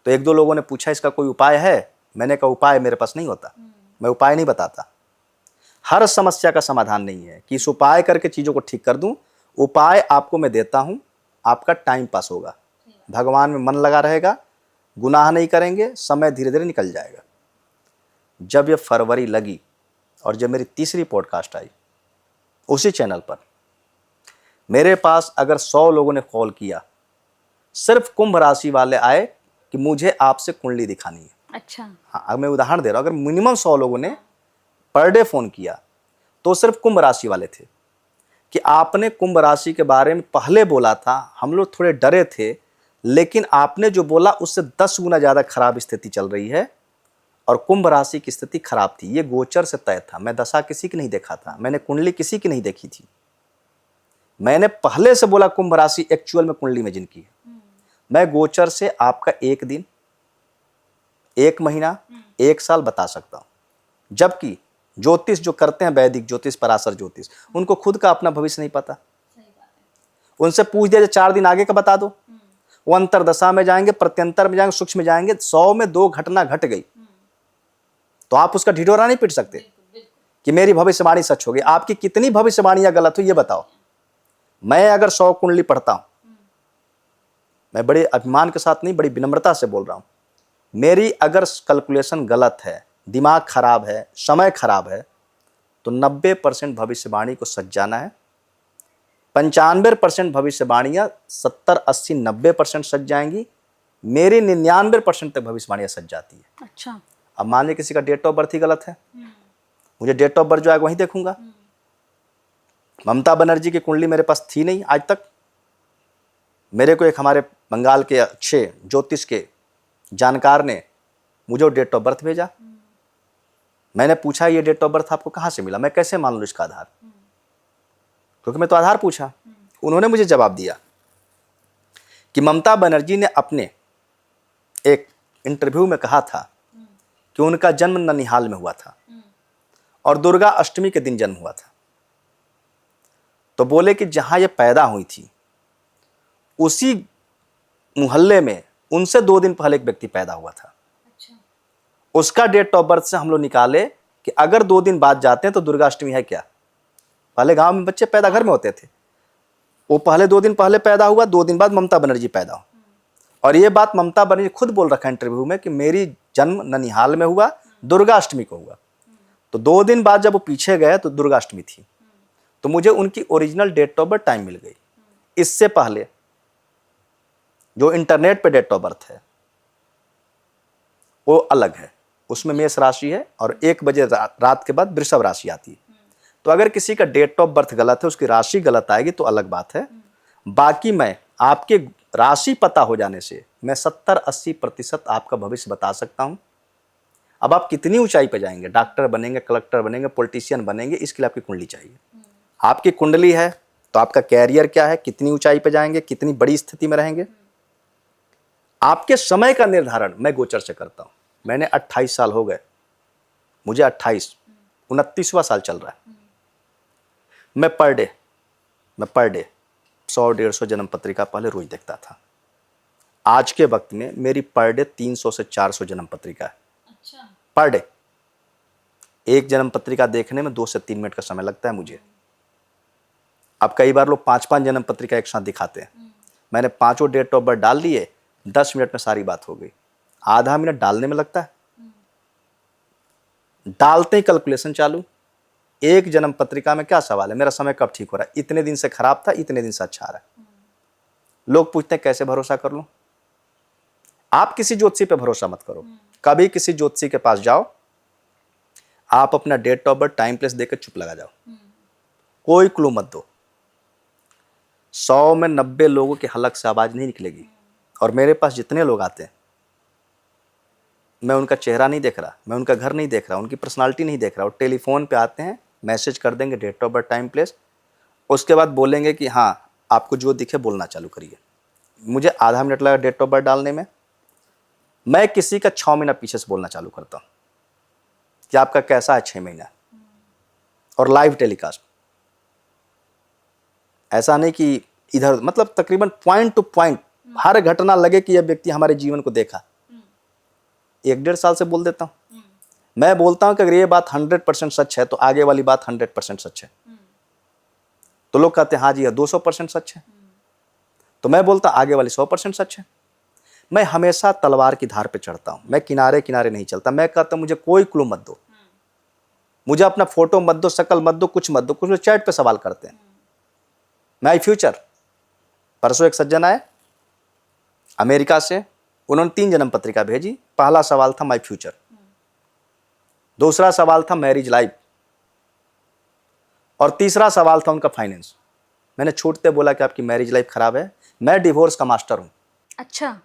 तो 1-2 लोगों ने पूछा इसका कोई उपाय है, मैंने कहा उपाय मेरे पास नहीं होता, मैं उपाय नहीं बताता। हर समस्या का समाधान नहीं है कि इस उपाय करके चीजों को ठीक कर दूं। उपाय आपको मैं देता हूं, आपका टाइम पास होगा, भगवान में मन लगा रहेगा, गुनाह नहीं करेंगे, समय धीरे धीरे निकल जाएगा। जब ये फरवरी लगी और जब मेरी तीसरी पॉडकास्ट आई उसी चैनल पर, मेरे पास अगर 100 लोगों ने कॉल किया, सिर्फ कुंभ राशि वाले आए कि मुझे आपसे कुंडली दिखानी है। अच्छा, हाँ, अब मैं उदाहरण दे रहा हूं, अगर मिनिमम 100 लोगों ने पर डे फोन किया तो सिर्फ कुंभ राशि वाले थे कि आपने कुंभ राशि के बारे में पहले बोला था, हम लोग थोड़े डरे थे, लेकिन आपने जो बोला उससे 10 गुना ज्यादा खराब स्थिति चल रही है, और कुंभ राशि की स्थिति खराब थी, ये गोचर से तय था। मैं दशा किसी की नहीं देखा था, मैंने कुंडली किसी की नहीं देखी थी, मैंने पहले से बोला कुंभ राशि एक्चुअल में कुंडली में जिनकी है, मैं गोचर से आपका 1 दिन, 1 महीना, 1 साल बता सकता हूं। जबकि ज्योतिष जो करते हैं, वैदिक ज्योतिष, पराशर ज्योतिष, उनको खुद का अपना भविष्य नहीं पता। उनसे पूछ दिया 4 दिन आगे का बता दो, वो अंतरदशा में जाएंगे, प्रत्यंतर में जाएंगे, सूक्ष्म में जाएंगे, 100 में 2 घटना घट गई तो आप उसका ढिढोरा नहीं पीट सकते कि मेरी भविष्यवाणी सच हो गई। आपकी कितनी भविष्यवाणियां गलत हुई ये बताओ। मैं अगर 100 कुंडली पढ़ता हूं, मैं बड़े अभिमान के साथ नहीं, बड़ी विनम्रता से बोल रहा हूं, मेरी अगर कैलकुलेशन गलत है, दिमाग खराब है, समय खराब है, तो 90% भविष्यवाणी को सच जाना है। 95% भविष्यवाणियां 70, 80, 90% सच जाएंगी। मेरी 99% तक भविष्यवाणियां सच जाती है। अच्छा, अब मान लीजिए किसी का डेट ऑफ बर्थ ही गलत है, मुझे डेट ऑफ बर्थ जो है वही देखूंगा। ममता बनर्जी की कुंडली मेरे पास थी नहीं आज तक। मेरे को एक हमारे बंगाल के अच्छे ज्योतिष के जानकार ने मुझे डेट ऑफ बर्थ भेजा। मैंने पूछा ये डेट ऑफ बर्थ आपको कहाँ से मिला, मैं कैसे मान लूँ इसका आधार, क्योंकि मैं तो आधार पूछा। उन्होंने मुझे जवाब दिया कि ममता बनर्जी ने अपने एक इंटरव्यू में कहा था कि उनका जन्म ननिहाल में हुआ था और दुर्गा अष्टमी के दिन जन्म हुआ था। तो बोले कि जहां ये पैदा हुई थी उसी मोहल्ले में उनसे 2 दिन पहले एक व्यक्ति पैदा हुआ था। उसका डेट ऑफ बर्थ से हम लोग निकाले कि अगर 2 दिन बाद जाते हैं तो दुर्गा अष्टमी है क्या, पहले गांव में बच्चे पैदा घर में होते थे, वो पहले 2 दिन पहले पैदा हुआ, 2 दिन बाद ममता बनर्जी पैदा हुआ। और ये बात ममता बनर्जी खुद बोल रखा है इंटरव्यू में कि मेरी जन्म ननिहाल में हुआ, दुर्गाष्टमी को हुआ। तो 2 दिन बाद जब वो पीछे गए तो दुर्गाष्टमी थी, तो मुझे उनकी original date of birth time मिल गई। इससे पहले जो इंटरनेट पे डेट ऑफ बर्थ है वो अलग है, उसमें मेष राशि है और 1 बजे रात के बाद वृषभ राशि आती है। तो अगर किसी का डेट ऑफ बर्थ गलत है, उसकी राशि गलत आएगी तो अलग बात है। बाकी मैं आपके राशि पता हो जाने से मैं 70-80% आपका भविष्य बता सकता हूं। अब आप कितनी ऊंचाई पे जाएंगे, डॉक्टर बनेंगे, कलेक्टर बनेंगे, पॉलिटिशियन बनेंगे, इसके लिए आपकी कुंडली चाहिए। आपकी कुंडली है तो आपका कैरियर क्या है, कितनी ऊंचाई पे जाएंगे, कितनी बड़ी स्थिति में रहेंगे। आपके समय का निर्धारण मैं गोचर से करता हूं। मैंने 28 साल हो गए, मुझे 29वां साल चल रहा है। मैं पर डे 100-150 जन्म पत्रिका पहले रोज देखता था। आज के वक्त में मेरी पर डे 300 से 400 जन्म पत्रिका है। अच्छा। पर डे एक जन्म पत्रिका देखने में 2 से 3 मिनट का समय लगता है मुझे। अब कई बार लोग 5-5 जन्म पत्रिका एक साथ दिखाते हैं। मैंने 5 डेट ऑफ बर्थ डाल लिए, 10 मिनट में सारी बात हो गई। आधा मिनट डालने में लगता है, डालते ही कैलकुलेशन चालू। एक जन्म पत्रिका में क्या सवाल है, मेरा समय कब ठीक हो रहा है, इतने दिन से खराब था, इतने दिन से अच्छा आ रहा है। लोग पूछते हैं कैसे भरोसा कर लूं। आप किसी ज्योतिषी पे भरोसा मत करो। कभी किसी ज्योतिषी के पास जाओ, आप अपना date of birth time place देकर चुप लगा जाओ, कोई क्लू मत दो। 100 में 90 लोगों के हलक से आवाज नहीं निकलेगी। और मेरे पास जितने लोग आते हैं, मैं उनका चेहरा नहीं देख रहा, मैं उनका घर नहीं देख रहा, उनकी पर्सनालिटी नहीं देख रहा। वो टेलीफोन पे आते हैं, मैसेज कर देंगे date of birth time place, उसके बाद बोलेंगे कि हाँ आपको जो दिखे बोलना चालू करिए। मुझे आधा मिनट लगा डेट ऑफ बर्थ डालने में, मैं किसी का 6 महीना पीछे से बोलना चालू करता हूँ कि आपका कैसा है 6 महीना, और लाइव टेलीकास्ट। ऐसा नहीं कि इधर, मतलब तकरीबन पॉइंट टू पॉइंट हर घटना लगे कि यह व्यक्ति हमारे जीवन को देखा। 1-1.5 साल से बोल देता हूं। मैं बोलता हूं कि अगर ये बात 100% सच है तो आगे वाली बात 100% सच है। तो लोग कहते हैं हाँ जी यह 200% सच है, तो मैं बोलता आगे वाली 100% सच है। मैं हमेशा तलवार की धार पे चढ़ता हूं, मैं किनारे किनारे नहीं चलता। मैं कहता हूं मुझे कोई क्लू मत दो, मुझे अपना फोटो मत दो, शक्ल मत दो, कुछ मत दो। कुछ लोग चैट पे सवाल करते हैं माई फ्यूचर। परसों एक सज्जन आए अमेरिका से, उन्होंने 3 जन्म पत्रिका भेजी। पहला सवाल था माई फ्यूचर, दूसरा सवाल था मैरिज लाइफ, और तीसरा सवाल था उनका फाइनेंस। मैंने छूटते बोला कि आपकी मैरिज लाइफ खराब है, मैं डिवोर्स का मास्टर हूं। अच्छा।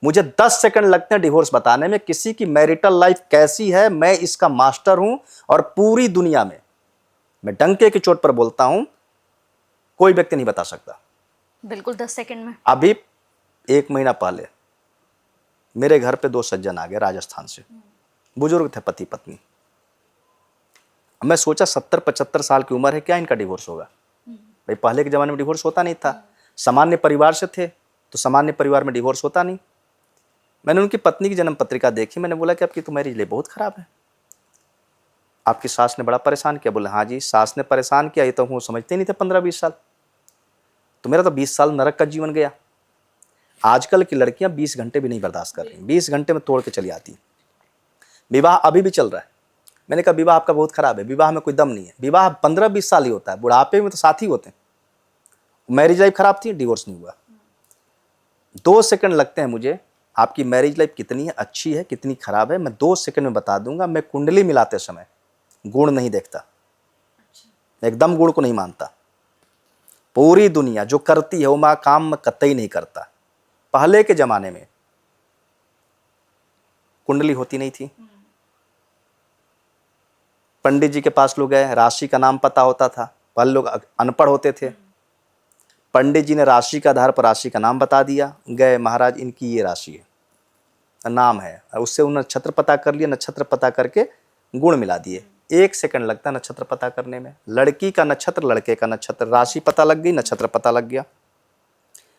मुझे 10 सेकंड लगते हैं डिवोर्स बताने में, किसी की मैरिटल लाइफ कैसी है मैं इसका मास्टर हूं। और पूरी दुनिया में मैं डंके की चोट पर बोलता हूं, कोई व्यक्ति नहीं बता सकता। बिल्कुल 10 सेकंड में। अभी 1 महीना पहले मेरे घर पे 2 सज्जन आ गए राजस्थान से, बुजुर्ग थे, पति पत्नी। मैं सोचा 70-75 साल की उम्र है, क्या इनका डिवोर्स होगा। भाई पहले के जमाने में डिवोर्स होता नहीं था, सामान्य परिवार से थे तो सामान्य परिवार में डिवोर्स होता नहीं। मैंने उनकी पत्नी की जन्म पत्रिका देखी, मैंने बोला कि आपकी तो मैरिज लाइफ बहुत खराब है, आपकी सास ने बड़ा परेशान किया। बोले हाँ जी सास ने परेशान किया, ये तो वो समझते नहीं थे 15-20 साल। तो मेरा तो 20 साल नरक का जीवन गया। आजकल की लड़कियां 20 घंटे भी नहीं बर्दाश्त कर रही, 20 घंटे में तोड़ के चली आती। विवाह अभी भी चल रहा है। मैंने कहा विवाह आपका बहुत खराब है, विवाह में कोई दम नहीं है। विवाह 15-20 साल ही होता है, बुढ़ापे में तो साथी होते हैं। मैरिज लाइफ खराब थी, डिवोर्स नहीं हुआ। 2 सेकंड लगते हैं मुझे, आपकी मैरिज लाइफ कितनी है, अच्छी है, कितनी खराब है, मैं 2 सेकंड में बता दूंगा। मैं कुंडली मिलाते समय गुण नहीं देखता, एकदम गुण को नहीं मानता। पूरी दुनिया जो करती है वो मैं काम में कतई नहीं करता। पहले के जमाने में कुंडली होती नहीं थी, पंडित जी के पास लोग गए, राशि का नाम पता होता था। पहले लोग अनपढ़ होते थे, पंडित जी ने राशि के आधार पर राशि का नाम बता दिया, गए महाराज इनकी ये राशि है, नाम है, उससे उन्होंने नक्षत्र पता कर लिया, नक्षत्र पता करके गुण मिला दिए। 1 सेकंड लगता है नक्षत्र पता करने में। लड़की का नक्षत्र, लड़के का नक्षत्र, राशि पता लग गई, नक्षत्र पता लग गया।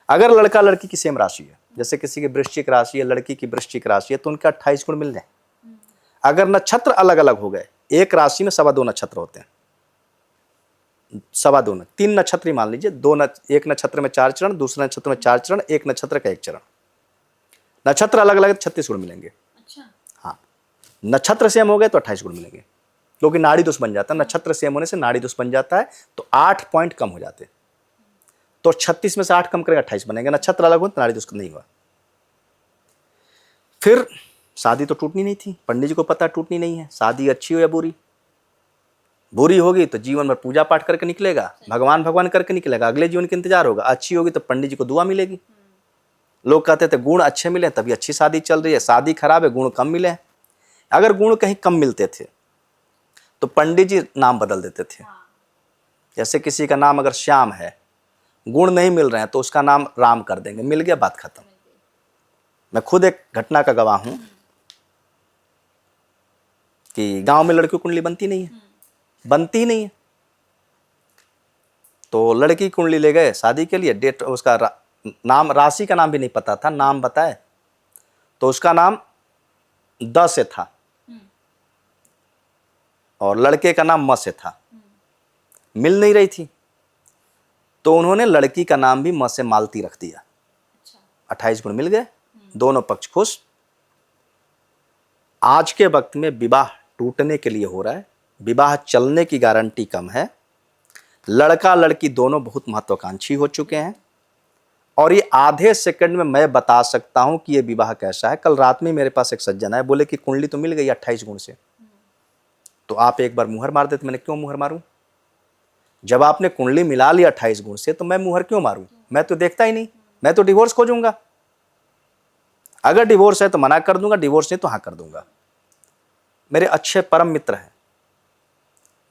अगर लड़का लड़की की सेम राशि है, जैसे किसी की वृश्चिक राशि है, लड़की की वृश्चिक राशि है, तो उनके 28 गुण मिल जाए। अगर नक्षत्र अलग अलग हो गए, एक राशि में 2.25 नक्षत्र होते हैं, सवा 2 3 नक्षत्र ही मान लीजिए, एक नक्षत्र में 4 चरण, दूसरे नक्षत्र में 4 चरण, एक नक्षत्र का 1 चरण। नक्षत्र अलग अलग 36 गुण मिलेंगे। अच्छा। हाँ, नक्षत्र सेम हो गए तो 28 गुण मिलेंगे, क्योंकि नाड़ी दोष बन जाता है। नक्षत्र सेम होने से नाड़ी दोष बन जाता है, तो 8 पॉइंट कम हो जाते हैं। तो 36 में से 8 कम करेगा 28 बनेंगे। नक्षत्र अलग हो तो नाड़ी दोष नहीं हुआ। फिर शादी तो टूटनी नहीं थी, पंडित जी को पता टूटनी नहीं है। शादी अच्छी हो या बुरी, बुरी होगी तो जीवन भर पूजा पाठ करके निकलेगा, भगवान करके निकलेगा, अगले जीवन का इंतजार होगा। अच्छी होगी तो पंडित जी को दुआ मिलेगी। लोग कहते थे गुण अच्छे मिले तभी अच्छी शादी चल रही है, शादी खराब है गुण कम मिले हैं। अगर गुण कहीं कम मिलते थे तो पंडित जी नाम बदल देते थे। जैसे किसी का नाम अगर श्याम है, गुण नहीं मिल रहे हैं तो उसका नाम राम कर देंगे, मिल गया, बात खत्म। मैं खुद एक घटना का गवाह हूं कि गांव में लड़की कुंडली बनती नहीं है, बनती ही नहीं है। तो लड़की कुंडली ले गए शादी के लिए, डेट उसका नाम, राशि का नाम भी नहीं पता था, नाम बताए तो उसका नाम 10 से था और लड़के का नाम म से था। मिल नहीं रही थी तो उन्होंने लड़की का नाम भी म से मालती रख दिया। 28 गुण मिल गए, दोनों पक्ष खुश। आज के वक्त में विवाह टूटने के लिए हो रहा है, विवाह चलने की गारंटी कम है। लड़का लड़की दोनों बहुत महत्वाकांक्षी हो चुके हैं और ये आधे सेकंड में मैं बता सकता हूं कि ये विवाह कैसा है। कल रात में मेरे पास एक सज्जन है, बोले कि कुंडली तो मिल गई 28 गुण से, तो आप एक बार मुहर मार देते। मैंने कहा क्यों मुहर मारूं, जब आपने कुंडली मिला ली 28 गुण से तो मैं मुहर क्यों मारूं, मैं तो देखता ही नहीं, मैं तो डिवोर्स खोजूंगा। अगर डिवोर्स है तो मना कर दूंगा, डिवोर्स नहीं तो हाँ कर दूंगा। मेरे अच्छे परम मित्र हैं।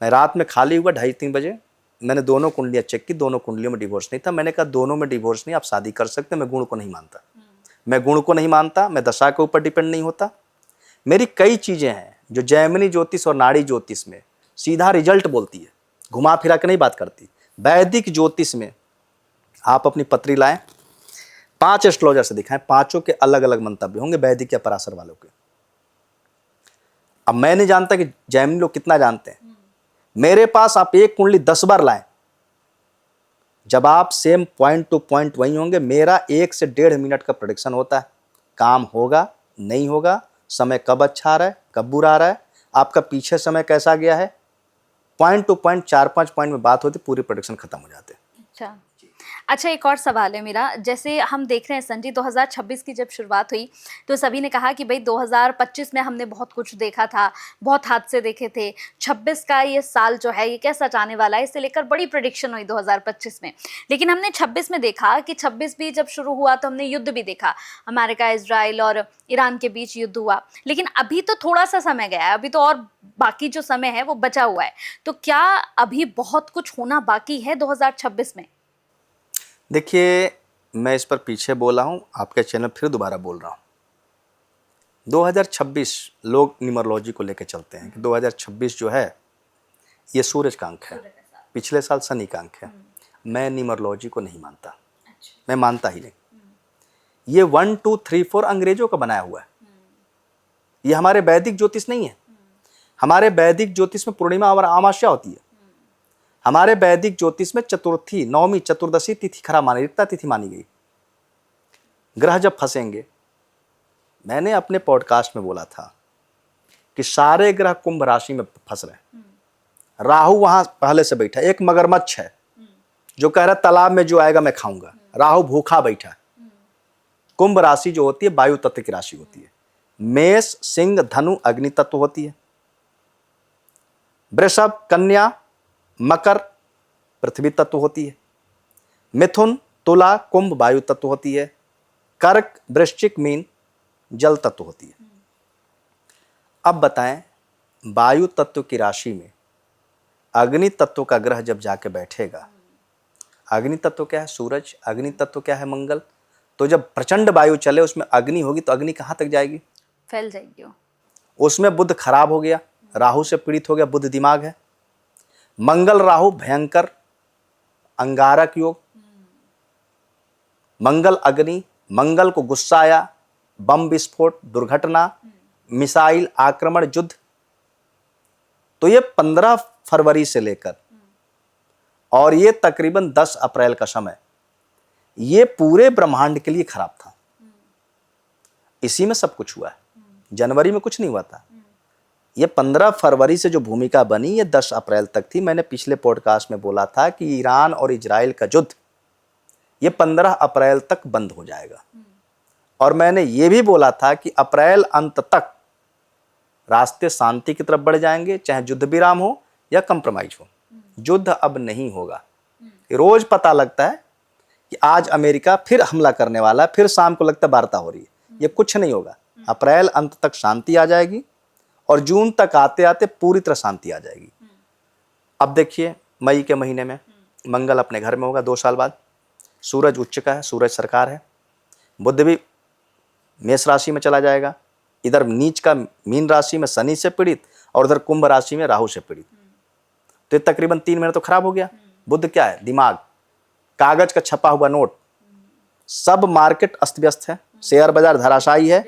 मैं रात में खाली हुआ 2:30-3 बजे, मैंने दोनों कुंडलियां चेक की, दोनों कुंडलियों में डिवोर्स नहीं था। मैंने कहा दोनों में डिवोर्स नहीं, आप शादी कर सकते। मैं गुण को नहीं मानता, मैं गुण को नहीं मानता, मैं दशा के ऊपर डिपेंड नहीं होता। मेरी कई चीजें हैं जो जैमिनी ज्योतिष और नाड़ी ज्योतिष में सीधा रिजल्ट बोलती है, घुमा फिरा के नहीं बात करती। वैदिक ज्योतिष में आप अपनी पत्री लाएं, 5 एस्ट्रोलॉजर से दिखाएं, पांचों के अलग अलग मंतव्य होंगे वैदिक या पराशर वालों के। अब मैं नहीं जानता कि जैमिनी लोग कितना जानते हैं। मेरे पास आप एक कुंडली 10 बार लाएं, जब आप सेम पॉइंट टू पॉइंट वही होंगे। मेरा 1 से 1.5 मिनट का प्रेडिक्शन होता है, काम होगा नहीं होगा, समय कब अच्छा आ रहा है कब बुरा आ रहा है, आपका पीछे समय कैसा गया है, पॉइंट टू पॉइंट 4-5 पॉइंट में बात होती, पूरी प्रोडक्शन खत्म हो जाते। अच्छा, एक और सवाल है मेरा। जैसे हम देख रहे हैं संजी, 2026 की जब शुरुआत हुई तो सभी ने कहा कि भाई 2025 में हमने बहुत कुछ देखा था, बहुत हादसे देखे थे, 26 का ये साल जो है ये कैसा जाने वाला है, इसे लेकर बड़ी प्रेडिक्शन हुई 2025 में। लेकिन हमने 26 में देखा कि 26 भी जब शुरू हुआ तो हमने युद्ध भी देखा, अमेरिका इजराइल और ईरान के बीच युद्ध हुआ। लेकिन अभी तो थोड़ा सा समय गया है, अभी तो और बाकी जो समय है वो बचा हुआ है। तो क्या अभी बहुत कुछ होना बाकी है 2026 में? देखिए, मैं इस पर पीछे बोला हूं, आपके चैनल फिर दोबारा बोल रहा हूं। 2026 लोग न्यूमरोलॉजी को लेकर चलते हैं कि 2026 जो है ये सूरज का अंक है, पिछले साल शनि का अंक है। मैं न्यूमरोलॉजी को नहीं मानता, मैं मानता ही नहीं। ये 1 2 3 4 अंग्रेजों का बनाया हुआ है, ये हमारे वैदिक ज्योतिष नहीं है। हमारे वैदिक ज्योतिष में पूर्णिमा और अमावस्या होती है। हमारे वैदिक ज्योतिष में चतुर्थी, नवमी, चतुर्दशी तिथि खराब मानी, रिक्ता तिथि मानी गई। ग्रह जब फंसेंगे, मैंने अपने पॉडकास्ट में बोला था कि सारे ग्रह कुंभ राशि में फंस रहे हैं। राहु वहां पहले से बैठा, एक मगरमच्छ है जो कह रहा है तालाब में जो आएगा मैं खाऊंगा। राहु भूखा बैठा। कुंभ राशि जो होती है वायु तत्व की राशि होती है। मेष, सिंह, धनु अग्नि तत्व होती है। वृषभ, कन्या, मकर पृथ्वी तत्व होती है। मिथुन, तुला, कुंभ वायु तत्व होती है। कर्क, वृश्चिक, मीन जल तत्व होती है। अब बताएं, वायु तत्व की राशि में अग्नि तत्व का ग्रह जब जाके बैठेगा, अग्नि तत्व क्या है? सूरज। अग्नि तत्व क्या है? मंगल। तो जब प्रचंड वायु चले उसमें अग्नि होगी तो अग्नि कहां तक जाएगी? फैल जाएगी। उसमें बुध खराब हो गया, राहु से पीड़ित हो गया, बुध दिमाग है। मंगल राहु भयंकर अंगारक योग। मंगल अग्नि, मंगल को गुस्सा आया, बम विस्फोट, दुर्घटना, मिसाइल आक्रमण, युद्ध। तो ये 15 फरवरी से लेकर और ये तकरीबन 10 अप्रैल का समय ये पूरे ब्रह्मांड के लिए खराब था। इसी में सब कुछ हुआ है, जनवरी में कुछ नहीं हुआ था। ये 15 फरवरी से जो भूमिका बनी ये 10 अप्रैल तक थी। मैंने पिछले पॉडकास्ट में बोला था कि ईरान और इजराइल का युद्ध ये 15 अप्रैल तक बंद हो जाएगा, और मैंने ये भी बोला था कि अप्रैल अंत तक रास्ते शांति की तरफ बढ़ जाएंगे, चाहे युद्ध विराम हो या कंप्रोमाइज हो। युद्ध अब नहीं होगा। रोज पता लगता है कि आज अमेरिका फिर हमला करने वाला है, फिर शाम को लगता है वार्ता हो रही है। ये कुछ नहीं होगा। अप्रैल अंत तक शांति आ जाएगी और जून तक आते आते पूरी तरह शांति आ जाएगी। अब देखिए मई के महीने में मंगल अपने घर में होगा 2 साल बाद। सूरज उच्च का है, सूरज सरकार है। बुध भी मेष राशि में चला जाएगा। इधर नीच का मीन राशि में शनि से पीड़ित और उधर कुंभ राशि में राहु से पीड़ित। तो ये तकरीबन 3 महीने तो खराब हो गया। बुध क्या है? दिमाग, कागज का छपा हुआ नोट, सब मार्केट अस्त व्यस्त है, शेयर बाजार धराशायी है,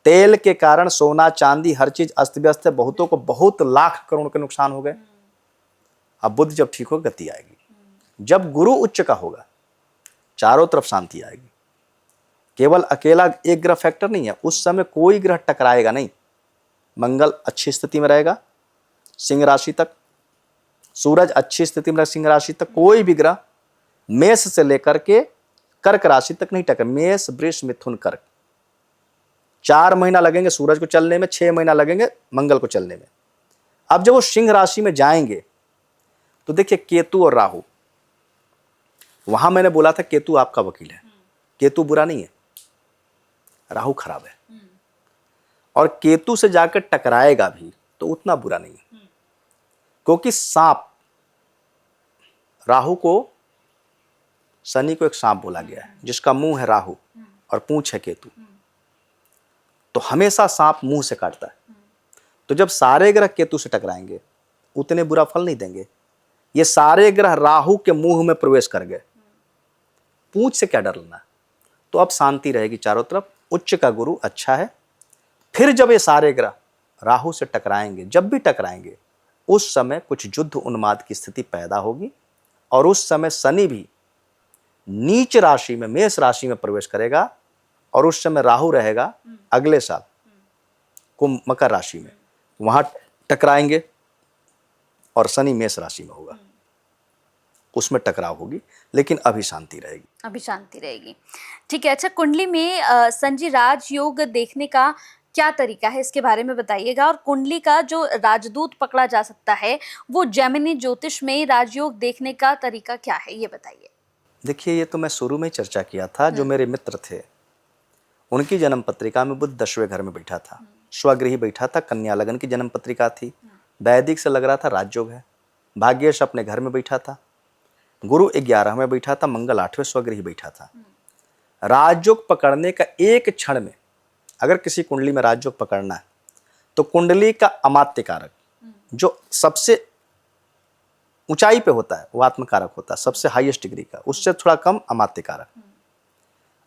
तेल के कारण सोना चांदी हर चीज अस्त व्यस्त है। बहुतों को बहुत लाख करोड़ के नुकसान हो गए। अब बुध जब ठीक होगा गति आएगी। जब गुरु उच्च का होगा चारों तरफ शांति आएगी। केवल अकेला एक ग्रह फैक्टर नहीं है, उस समय कोई ग्रह टकराएगा नहीं। मंगल अच्छी स्थिति में रहेगा सिंह राशि तक, सूरज अच्छी स्थिति में सिंह राशि तक। कोई भी ग्रह मेष से लेकर के कर्क राशि तक नहीं टकर। मेष वृष मिथुन कर्क 4 महीना लगेंगे सूरज को चलने में, 6 महीना लगेंगे मंगल को चलने में। अब जब वो सिंह राशि में जाएंगे तो देखिए केतु और राहु, वहां मैंने बोला था केतु आपका वकील है। केतु बुरा नहीं है, राहु खराब है। और केतु से जाकर टकराएगा भी तो उतना बुरा नहीं है, क्योंकि सांप, राहु को, शनि को एक सांप बोला गया है जिसका मुंह है राहु और पूंछ है केतु। तो हमेशा सांप मुंह से काटता है। तो जब सारे ग्रह केतु से टकराएंगे उतने बुरा फल नहीं देंगे। ये सारे ग्रह राहु के मुंह में प्रवेश कर गए, पूंछ से क्या डर लेना। तो अब शांति रहेगी चारों तरफ। उच्च का गुरु अच्छा है। फिर जब ये सारे ग्रह राहु से टकराएंगे, जब भी टकराएंगे उस समय कुछ युद्ध उन्माद की स्थिति पैदा होगी, और उस समय शनि भी नीच राशि में मेष राशि में प्रवेश करेगा, और उस समय राहु रहेगा अगले साल कुंभ मकर राशि में, वहां टकराएंगे और शनि मेष राशि में होगा, उसमें टकराव होगी। लेकिन अभी शांति रहेगी, अभी शांति रहेगी। ठीक है। अच्छा, कुंडली में संजी राजयोग देखने का क्या तरीका है, इसके बारे में बताइएगा। और कुंडली का जो राजदूत पकड़ा जा सकता है वो जेमिनी ज्योतिष में राजयोग देखने का तरीका क्या है, ये बताइए। देखिए ये तो मैं शुरू में ही चर्चा किया था। जो मेरे मित्र थे उनकी जन्म पत्रिका में बुध 10वें घर में बैठा था, स्वगृही बैठा था, कन्या लगन की जन्म पत्रिका थी, वैदिक से लग रहा था राजयोग है। भाग्येश अपने घर में बैठा था, गुरु 11 में बैठा था, मंगल 8वें स्वगृही बैठा था। राजयोग पकड़ने का एक क्षण में अगर किसी कुंडली में राजयोग पकड़ना है तो कुंडली का अमात्य कारक जो सबसे ऊंचाई पे होता है वो आत्मकारक होता है, सबसे हाईएस्ट डिग्री का, उससे थोड़ा कम अमात्य कारक।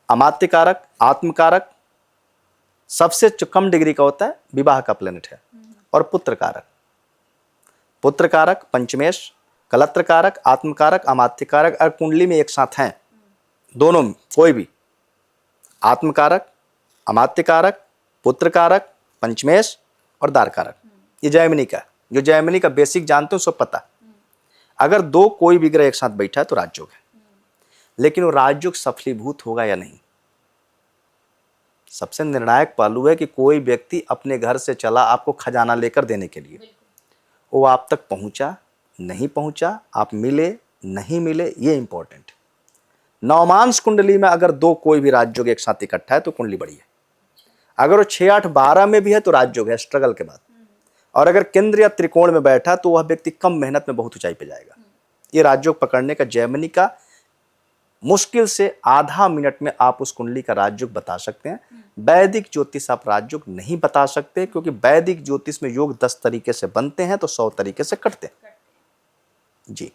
अमात्य कारक, आत्मकारक सबसे कम डिग्री का होता है विवाह का प्लेनेट है। और पुत्र कारक, पुत्र कारक पंचमेश, कलत्र कारक, आत्मकारक, अमात्य कारक और कुंडली में एक साथ हैं दोनों में, कोई भी आत्मकारक, अमात्य कारक, पुत्र कारक, पंचमेश और दार कारक, ये जैमिनी का, जो जैमिनी का बेसिक जानते हो सब पता। अगर 2 कोई भी ग्रह एक साथ बैठा है तो राजयोग है। लेकिन वो राजयोग सफलीभूत होगा या नहीं, सबसे निर्णायक पहलू है कि कोई व्यक्ति अपने घर से चला आपको खजाना लेकर देने के लिए, वो आप तक पहुंचा नहीं पहुंचा, आप मिले नहीं मिले, ये इंपॉर्टेंट है। नवमांश कुंडली में अगर 2 कोई भी राजयोग एक साथ इकट्ठा है तो कुंडली बड़ी है। अगर वो 6, 8, 12 में भी है तो राजयोग है स्ट्रगल के बाद। और अगर केंद्र या त्रिकोण में बैठा तो वह व्यक्ति कम मेहनत में बहुत ऊंचाई पे जाएगा। ये राजयोग पकड़ने का जैमिनी का मुश्किल से आधा मिनट में आप उस कुंडली का राजयोग बता सकते हैं। वैदिक ज्योतिष आप राजयोग नहीं बता सकते, क्योंकि वैदिक ज्योतिष में योग 10 तरीके से बनते हैं तो 100 तरीके से कटते हैं। जी।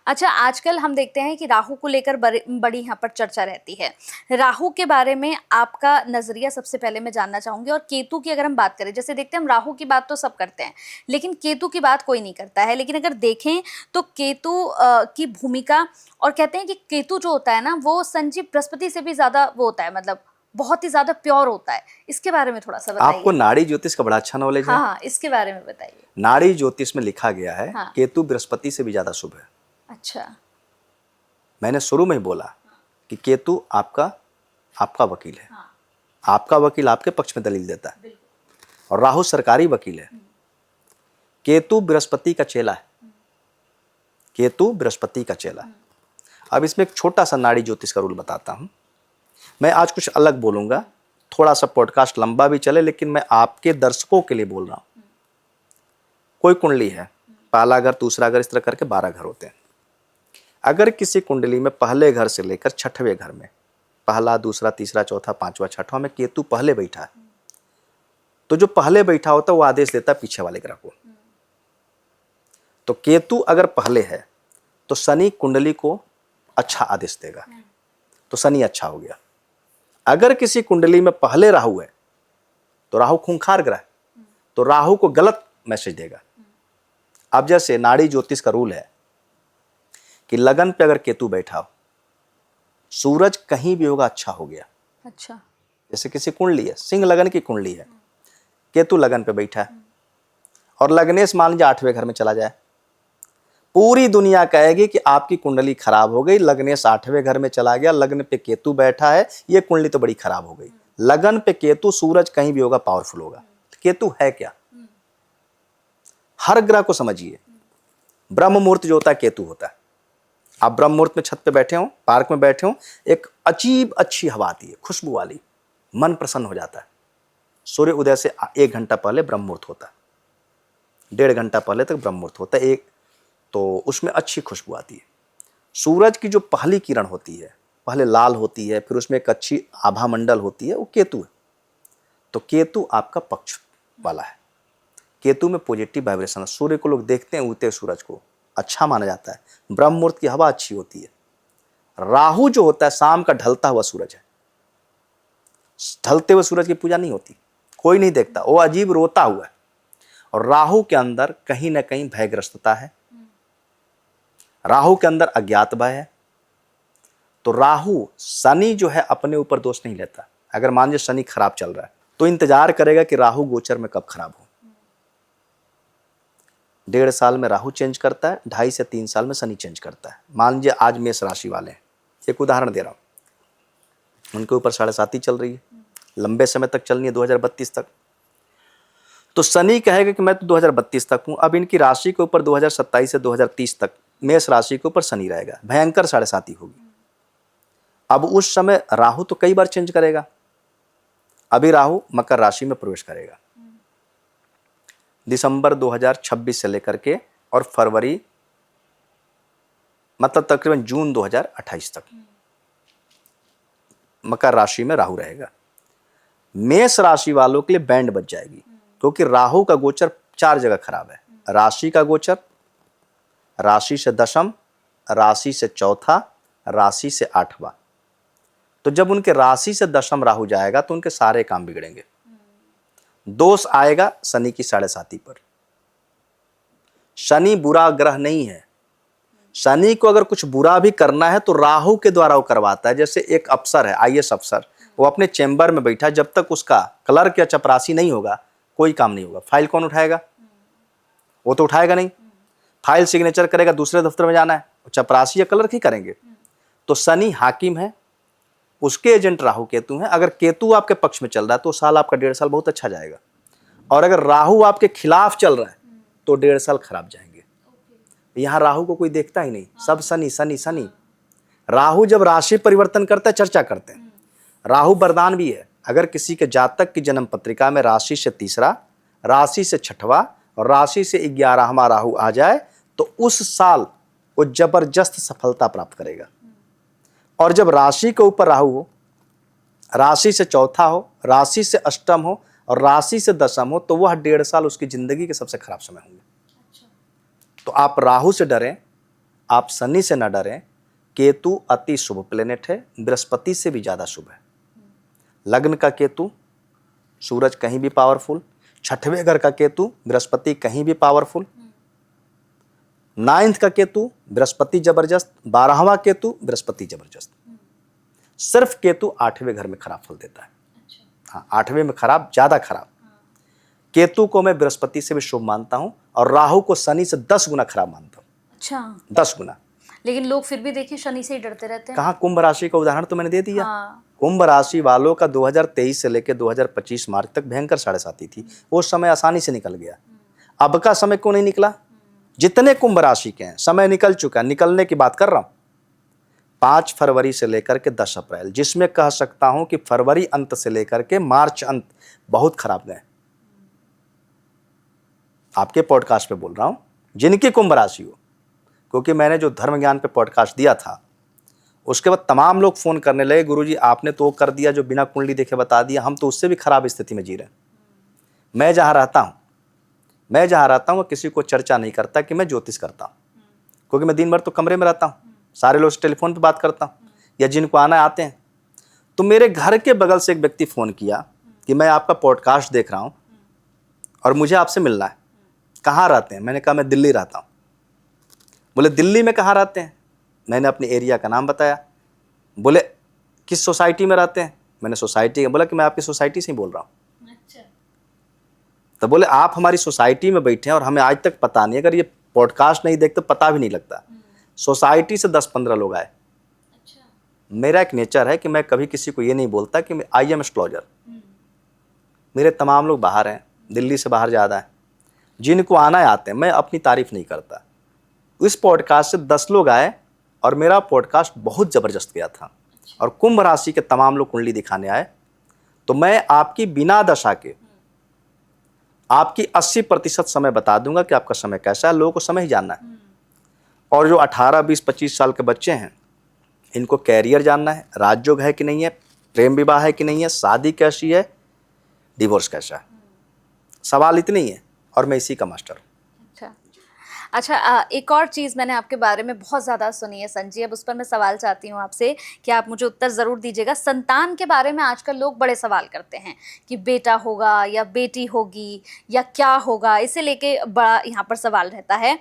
अच्छा, आजकल हम देखते हैं कि राहु को लेकर बड़ी यहाँ पर चर्चा रहती है। राहु के बारे में आपका नजरिया सबसे पहले मैं जानना चाहूंगी। और केतु की अगर हम बात करें, जैसे देखते हैं हम राहु की बात तो सब करते हैं, लेकिन केतु की बात कोई नहीं करता है। लेकिन अगर देखें तो केतु की भूमिका, और कहते हैं कि केतु जो होता है ना, वो संजीव बृहस्पति से भी ज्यादा वो होता है, मतलब बहुत ही ज्यादा प्योर होता है। इसके बारे में थोड़ा सा आपको बताइए। नाड़ी ज्योतिष का बड़ा अच्छा नॉलेज है। हाँ, इसके बारे में बताइए। नाड़ी ज्योतिष में लिखा गया है हाँ। केतु बृहस्पति से भी ज्यादा शुभ है। अच्छा। मैंने शुरू में ही बोला कि केतु आपका वकील है। हाँ। आपका वकील आपके पक्ष में दलील देता है, बिल्कुल। और राहु सरकारी वकील है। केतु बृहस्पति का चेला है। केतु बृहस्पति का चेला। अब इसमें एक छोटा सा नाड़ी ज्योतिष का रूल बताता हूं। मैं आज कुछ अलग बोलूंगा, थोड़ा सा पॉडकास्ट लंबा भी चले, लेकिन मैं आपके दर्शकों के लिए बोल रहा हूं। कोई कुंडली है, पहला घर, दूसरा घर, इस तरह करके 12 घर होते हैं। अगर किसी कुंडली में पहले घर से लेकर छठवें घर में, पहला, दूसरा, तीसरा, चौथा, पांचवा, छठवां में केतु पहले बैठा है, तो जो पहले बैठा होता है वो आदेश देता है पीछे वाले ग्रह को। तो केतु अगर पहले है तो शनि कुंडली को अच्छा आदेश देगा, तो शनि अच्छा हो गया। अगर किसी कुंडली में पहले राहु है तो राहु खूंखार ग्रह, तो राहु को गलत मैसेज देगा। अब जैसे नाड़ी ज्योतिष का रूल है कि लगन पे अगर केतु बैठा हो, सूरज कहीं भी होगा अच्छा हो गया। अच्छा। जैसे किसी कुंडली है, सिंह लगन की कुंडली है, केतु लगन पे बैठा है, और लग्नेश मान लीजिए 8वें घर में चला जाए, पूरी दुनिया कहेगी कि आपकी कुंडली खराब हो गई। लग्नेश 8वें घर में चला गया, लग्न पे केतु बैठा है, ये कुंडली तो बड़ी खराब हो गई। लगन पे केतु, सूरज कहीं भी होगा पावरफुल होगा। केतु है क्या? हर ग्रह को समझिए। ब्रह्म मुहूर्त जो होता है केतु होता है। आप ब्रह्म मुहूर्त में छत पे बैठे हो, पार्क में बैठे हो, एक अजीब अच्छी हवा आती है, खुशबू वाली, मन प्रसन्न हो जाता है। सूर्य उदय से 1 घंटा पहले ब्रह्म मुहूर्त होता है, 1.5 घंटा पहले तक ब्रह्म मुहूर्त होता है, तो उसमें अच्छी खुशबू आती है। सूरज की जो पहली किरण होती है, पहले लाल होती है, फिर उसमें एक अच्छी आभा मंडल होती है, वो केतु है। तो केतु आपका पक्ष वाला है। केतु में पॉजिटिव वाइब्रेशन है। सूर्य को लोग देखते हैं उगते सूरज को, अच्छा माना जाता है। ब्रह्म मुहूर्त की हवा अच्छी होती है। राहु जो होता है शाम का ढलता हुआ सूरज है। ढलते हुए सूरज की पूजा नहीं होती, कोई नहीं देखता, वो अजीब रोता हुआ है। और राहु के अंदर कहीं ना कहीं भयग्रस्तता है, राहु के अंदर अज्ञात भय है। तो राहु, शनि जो है अपने ऊपर दोष नहीं लेता। अगर मान लीजिए शनि खराब चल रहा है तो इंतजार करेगा कि राहु गोचर में कब खराब हो। 1.5 साल में राहु चेंज करता है, 2.5 से 3 साल में शनि चेंज करता है। मान लीजिए आज मेष राशि वाले हैं, एक उदाहरण दे रहा हूं, उनके ऊपर 7.5 चल रही है, लंबे समय तक चलनी है, 2032 तक। तो शनि कहेगा कि मैं तो 2032 तक हूं। अब इनकी राशि के ऊपर 2027 से 2030 तक मेष राशि के ऊपर शनि रहेगा, भयंकर 7.5 होगी। अब उस समय राहु तो कई बार चेंज करेगा। अभी राहु मकर राशि में प्रवेश करेगा दिसंबर 2026 से लेकर के, और फरवरी, मतलब तकरीबन जून 2028 तक मकर राशि में राहु रहेगा। मेष राशि वालों के लिए बैंड बच जाएगी, क्योंकि राहु का गोचर 4 जगह खराब है। राशि का गोचर, राशि से दशम, राशि से चौथा, राशि से 8वां। तो जब उनके राशि से दशम राहु जाएगा तो उनके सारे काम बिगड़ेंगे। दोष आएगा शनि की 7.5 पर। शनि बुरा ग्रह नहीं है। शनि को अगर कुछ बुरा भी करना है तो राहु के द्वारा वो करवाता है। जैसे एक अफसर है, IAS अफसर, वो अपने चेंबर में बैठा, जब तक उसका क्लर्क या चपरासी नहीं होगा कोई काम नहीं होगा। फाइल कौन उठाएगा? वो तो उठाएगा नहीं। फाइल सिग्नेचर करेगा, दूसरे दफ्तर में जाना है, चपरासी या क्लर्क ही करेंगे। तो शनि हाकिम है, उसके एजेंट राहु केतु हैं। अगर केतु आपके पक्ष में चल रहा है तो साल आपका 1.5 साल बहुत अच्छा जाएगा, और अगर राहु आपके खिलाफ चल रहा है तो 1.5 साल खराब जाएंगे। यहाँ राहु को कोई देखता ही नहीं, सब शनि शनि शनि। राहु जब राशि परिवर्तन करता है चर्चा करते हैं। राहु वरदान भी है। अगर किसी के जातक की जन्म पत्रिका में राशि से 3रा, राशि से 6वां और राशि से 11वां राहु आ जाए तो उस साल वो जबरदस्त सफलता प्राप्त करेगा। और जब राशि के ऊपर राहु हो, राशि से चौथा हो, राशि से अष्टम हो और राशि से दशम हो, तो वह 1.5 साल उसकी जिंदगी के सबसे खराब समय होंगे। तो आप राहु से डरें, आप शनि से न डरें, केतु अति शुभ प्लेनेट है, बृहस्पति से भी ज़्यादा शुभ है। लग्न का केतु, सूरज कहीं भी पावरफुल, छठवें घर का केतु, बृहस्पति कहीं भी पावरफुल, 9th का केतु, बृहस्पति जबरदस्त, 12वां केतु, बृहस्पति जबरदस्त। सिर्फ केतु 8वें घर में खराब फल देता है। हाँ, 8वें में खराब, ज़्यादा खराब। केतु को मैं बृहस्पति से भी शुभ मानता हूँ और राहु को शनि से 10 गुना खराब मानता हूँ। अच्छा, 10 गुना। लेकिन लोग फिर भी देखिए शनि से ही डरते रहते हैं। कहाँ, कुंभ राशि का उदाहरण तो मैंने दे दिया। हाँ। कुंभ राशि वालों का 2023 से लेकर 2025 मार्च तक भयंकर 7.5 थी। वो समय आसानी से निकल गया। अब का समय क्यों नहीं निकला? जितने कुंभ राशि के हैं समय निकल चुका, निकलने की बात कर रहा हूं। 5 फरवरी से लेकर के 10 अप्रैल, जिसमें कह सकता हूं कि फरवरी अंत से लेकर के मार्च अंत बहुत खराब गए। आपके पॉडकास्ट पे बोल रहा हूं, जिनकी कुंभ राशि हो, क्योंकि मैंने जो धर्म ज्ञान पे पॉडकास्ट दिया था उसके बाद तमाम लोग फोन करने लगे, गुरुजी आपने तो वो कर दिया जो बिना कुंडली देखे बता दिया, हम तो उससे भी खराब स्थिति में जी रहे हैं। मैं जहां रहता हूं वो किसी को चर्चा नहीं करता कि मैं ज्योतिष करता हूं, क्योंकि मैं दिन भर तो कमरे में रहता हूं, सारे लोग से टेलीफोन पे बात करता हूं या जिनको आना आते हैं। तो मेरे घर के बगल से एक व्यक्ति फ़ोन किया कि मैं आपका पॉडकास्ट देख रहा हूं और मुझे आपसे मिलना है। कहाँ रहते हैं? मैंने कहा मैं दिल्ली रहता हूं। बोले दिल्ली में कहाँ रहते हैं? मैंने अपने एरिया का नाम बताया। बोले किस सोसाइटी में रहते हैं? मैंने सोसाइटी, बोला कि मैं आपकी सोसाइटी से ही बोल रहा हूँ। अच्छा। तो बोले आप हमारी सोसाइटी में बैठे हैं और हमें आज तक पता नहीं, अगर ये पॉडकास्ट नहीं देखते पता भी नहीं लगता। सोसाइटी से 10-15 लोग आए। अच्छा। मेरा एक नेचर है कि मैं कभी किसी को ये नहीं बोलता कि आई एम एस्ट्रोलॉजर। मेरे तमाम लोग बाहर हैं, दिल्ली से बाहर ज़्यादा है, जिनको आना है आते हैं, मैं अपनी तारीफ नहीं करता। इस पॉडकास्ट से 10 लोग आए और मेरा पॉडकास्ट बहुत ज़बरदस्त गया था। और कुंभ राशि के तमाम लोग कुंडली दिखाने आए। तो मैं आपकी बिना दशा के आपकी 80% समय बता दूंगा कि आपका समय कैसा है। लोगों को समय ही जानना है। और जो 18, 20, 25 साल के बच्चे हैं, इनको कैरियर जानना है, राजयोग है कि नहीं है, प्रेम विवाह है कि नहीं है, शादी कैसी है, डिवोर्स कैसा है। सवाल इतने ही है और मैं इसी का मास्टर हूँ। अच्छा, एक और चीज़ मैंने आपके बारे में बहुत ज़्यादा सुनी है संजी, अब उस पर मैं सवाल चाहती हूँ आपसे कि आप मुझे उत्तर ज़रूर दीजिएगा। संतान के बारे में आजकल लोग बड़े सवाल करते हैं कि बेटा होगा या बेटी होगी या क्या होगा, इसे लेके बड़ा यहाँ पर सवाल रहता है।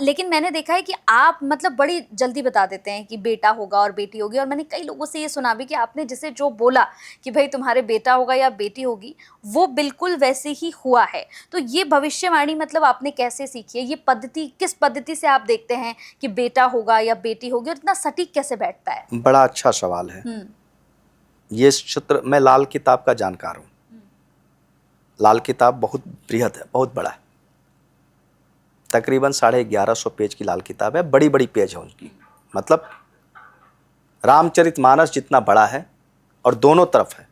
लेकिन मैंने देखा है कि आप मतलब बड़ी जल्दी बता देते हैं कि बेटा होगा और बेटी होगी। और मैंने कई लोगों से ये सुना भी कि आपने जिसे जो बोला कि भाई तुम्हारे बेटा होगा या बेटी होगी, वो बिल्कुल वैसे ही हुआ है। तो ये भविष्यवाणी मतलब आपने कैसे सीखी है? ये पद्धति किस पद्धति से आप देखते हैं कि बेटा होगा या बेटी होगी, और इतना सटीक कैसे बैठता है? बड़ा अच्छा सवाल है। ये क्षेत्र, मैं लाल किताब का जानकार हूँ। लाल किताब बहुत बृहद है, बहुत बड़ा है। तकरीबन 1150 पेज की लाल किताब है। बड़ी बड़ी पेज है उनकी, मतलब रामचरितमानस जितना बड़ा है और दोनों तरफ है।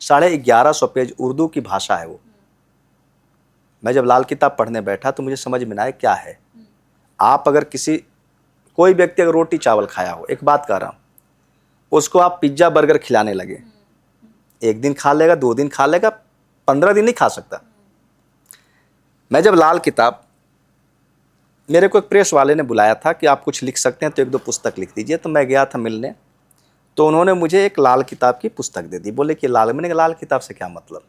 1150 पेज, उर्दू की भाषा है वो। मैं जब लाल किताब पढ़ने बैठा तो मुझे समझ में आया क्या है। आप अगर कोई व्यक्ति अगर रोटी चावल खाया हो, एक बात कह रहा हूँ, उसको आप पिज्जा बर्गर खिलाने लगे, 1 दिन खा लेगा, 2 दिन खा लेगा, 15 दिन नहीं खा सकता। मैं जब लाल किताब, मेरे को एक प्रेस वाले ने बुलाया था कि आप कुछ लिख सकते हैं तो 1-2 पुस्तक लिख दीजिए। तो मैं गया था मिलने, तो उन्होंने मुझे एक लाल किताब की पुस्तक दे दी। बोले कि मैंने कहा लाल किताब से क्या मतलब,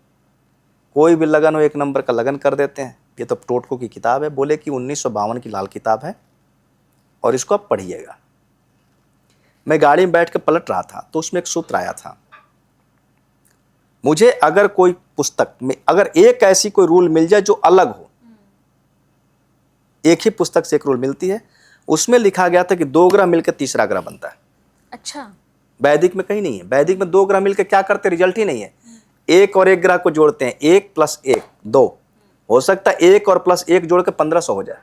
कोई भी लगन हो 1 नंबर का लगन कर देते हैं, ये तो टोटकों की किताब है। बोले कि 1952 की लाल किताब है और इसको आप पढ़िएगा। मैं गाड़ी में बैठ के पलट रहा था तो उसमें एक सूत्र आया था, मुझे अगर कोई पुस्तक में अगर एक ऐसी कोई रूल मिल जाए जो अलग हो, एक ही पुस्तक से एक रूल मिलती है, उसमें लिखा गया था कि 2 ग्रह मिलकर तीसरा ग्रह बनता है। अच्छा। वैदिक में कहीं नहीं है। वैदिक में 2 ग्रह मिलकर क्या करते, रिजल्ट ही नहीं है। 1 और 1 ग्रह को जोड़ते हैं, 1 + 1 2 हो सकता है, 1 और +1 जोड़ के 1500 हो जाए।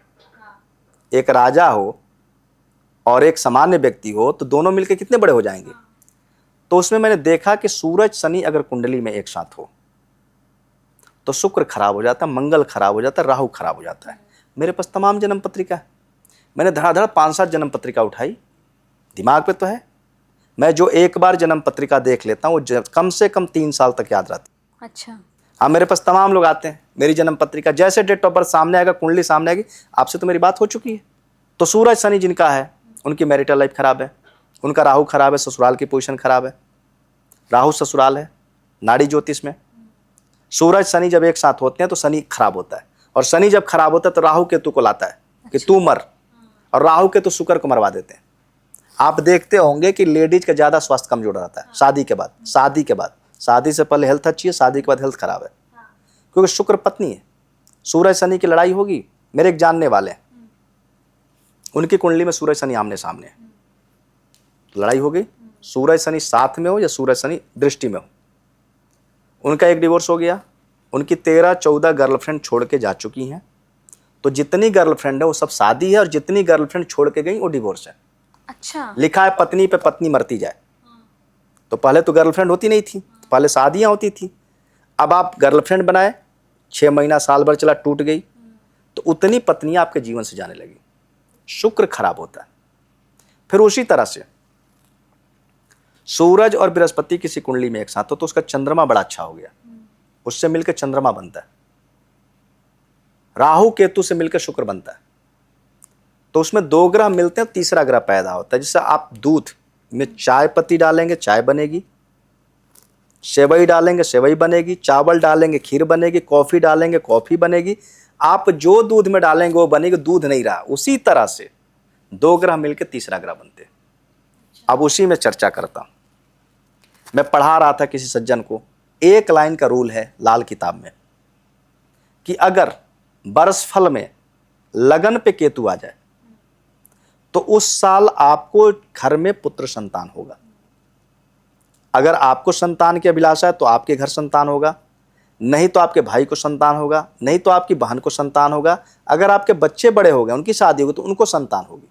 एक राजा हो और एक सामान्य व्यक्ति हो तो दोनों मिलकर कितने बड़े हो जाएंगे। तो उसमें मैंने देखा कि सूरज शनि अगर कुंडली में एक साथ हो तो शुक्र खराब हो जाता है, मंगल खराब हो जाता है, राहु खराब हो जाता है। मेरे पास तमाम जन्म पत्रिका है। मैंने धड़ाधड़ 5-7 जन्म पत्रिका उठाई, दिमाग पे तो है। मैं जो एक बार जन्म पत्रिका देख लेता हूँ वो कम से कम 3 साल तक याद रहती है। अच्छा। हाँ, मेरे पास तमाम लोग आते हैं, मेरी जन्म पत्रिका जैसे डेट ऑफ बर्थ सामने आएगा, कुंडली सामने आएगी, आपसे तो मेरी बात हो चुकी है, तो सूरज शनि जिनका है उनकी मैरिटल लाइफ खराब है, उनका राहु खराब है, ससुराल की पोजीशन खराब है, राहु ससुराल है नाड़ी ज्योतिष में। सूरज शनि जब एक साथ होते हैं तो शनि खराब होता है, और शनि जब खराब होता है तो राहु केतु को लाता है कि तू मर, और राहु केतु शुक्र को मरवा देते हैं। आप देखते होंगे कि लेडीज का ज्यादा स्वास्थ्य कमजोर रहता है शादी के बाद। शादी से पहले हेल्थ अच्छी है, शादी के बाद हेल्थ खराब है, क्योंकि शुक्र पत्नी है। सूरज शनि की लड़ाई होगी, मेरे एक जानने वाले हैं, उनकी कुंडली में सूरज शनि आमने सामने है, लड़ाई हो गई। सूरज शनि साथ में हो या सूरज शनि दृष्टि में हो, उनका एक डिवोर्स हो गया। उनकी 13-14 गर्लफ्रेंड छोड़ के जा चुकी हैं। तो जितनी गर्लफ्रेंड है वो सब शादी है, और जितनी गर्लफ्रेंड छोड़ के गई वो डिवोर्स है। अच्छा, लिखा है पत्नी पे पत्नी मरती जाए। तो पहले तो गर्लफ्रेंड होती नहीं थी, पहले शादियां होती थी। अब आप गर्लफ्रेंड बनाए, 6 महीना साल भर चला, टूट गई, तो उतनी पत्नियां आपके जीवन से जाने लगी। शुक्र खराब होता है। फिर उसी तरह से सूरज और बृहस्पति किसी कुंडली में एक साथ हो तो उसका चंद्रमा बड़ा अच्छा हो गया, उससे मिलकर चंद्रमा बनता है। राहु केतु से मिलकर शुक्र बनता है। तो उसमें 2 ग्रह मिलते हैं, तीसरा ग्रह पैदा होता है। जैसे आप दूध में चाय पत्ती डालेंगे, चाय बनेगी, सेवई डालेंगे, सेवई बनेगी, चावल डालेंगे, खीर बनेगी, कॉफी डालेंगे, कॉफी बनेगी। आप जो दूध में डालेंगे वो बनेगी, दूध नहीं रहा। उसी तरह से 2 ग्रह मिलकर तीसरा ग्रह बनते हैं। अब उसी में चर्चा करता हूं। मैं पढ़ा रहा था किसी सज्जन को, एक लाइन का रूल है लाल किताब में कि अगर बरस फल में लगन पे केतु आ जाए तो उस साल आपको घर में पुत्र संतान होगा। अगर आपको संतान की अभिलाषा है तो आपके घर संतान होगा, नहीं तो आपके भाई को संतान होगा, नहीं तो आपकी बहन को संतान होगा। अगर आपके बच्चे बड़े हो गए, उनकी शादी होगी, तो उनको संतान होगी।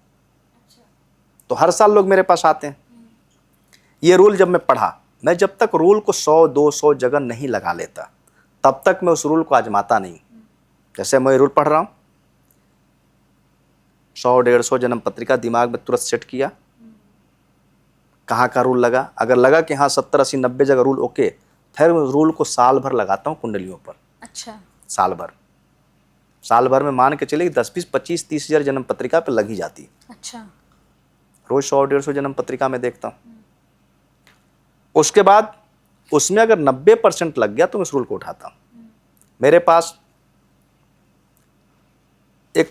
तो हर साल लोग मेरे पास आते हैं। ये रूल जब मैं पढ़ा, मैं जब तक रूल को 100-200 जगह नहीं लगा लेता तब तक मैं उस रूल को आजमाता नहीं। जैसे मैं रूल पढ़ रहा हूं, 100-150 जन्म पत्रिका दिमाग में तुरंत सेट किया, कहाँ का रूल लगा। अगर लगा कि हाँ 70-80-90 जगह रूल ओके, फिर उस रूल को साल भर लगाता हूँ कुंडलियों पर। अच्छा, साल भर में मान के चलिए 10-20-25-30 हजार जन्म पत्रिका पे लग ही जाती। अच्छा, रोज 100-150 जन्म पत्रिका में देखता हूँ। उसके बाद उसमें अगर 90% लग गया तो मैं उस रूल को उठाता हूँ। मेरे पास एक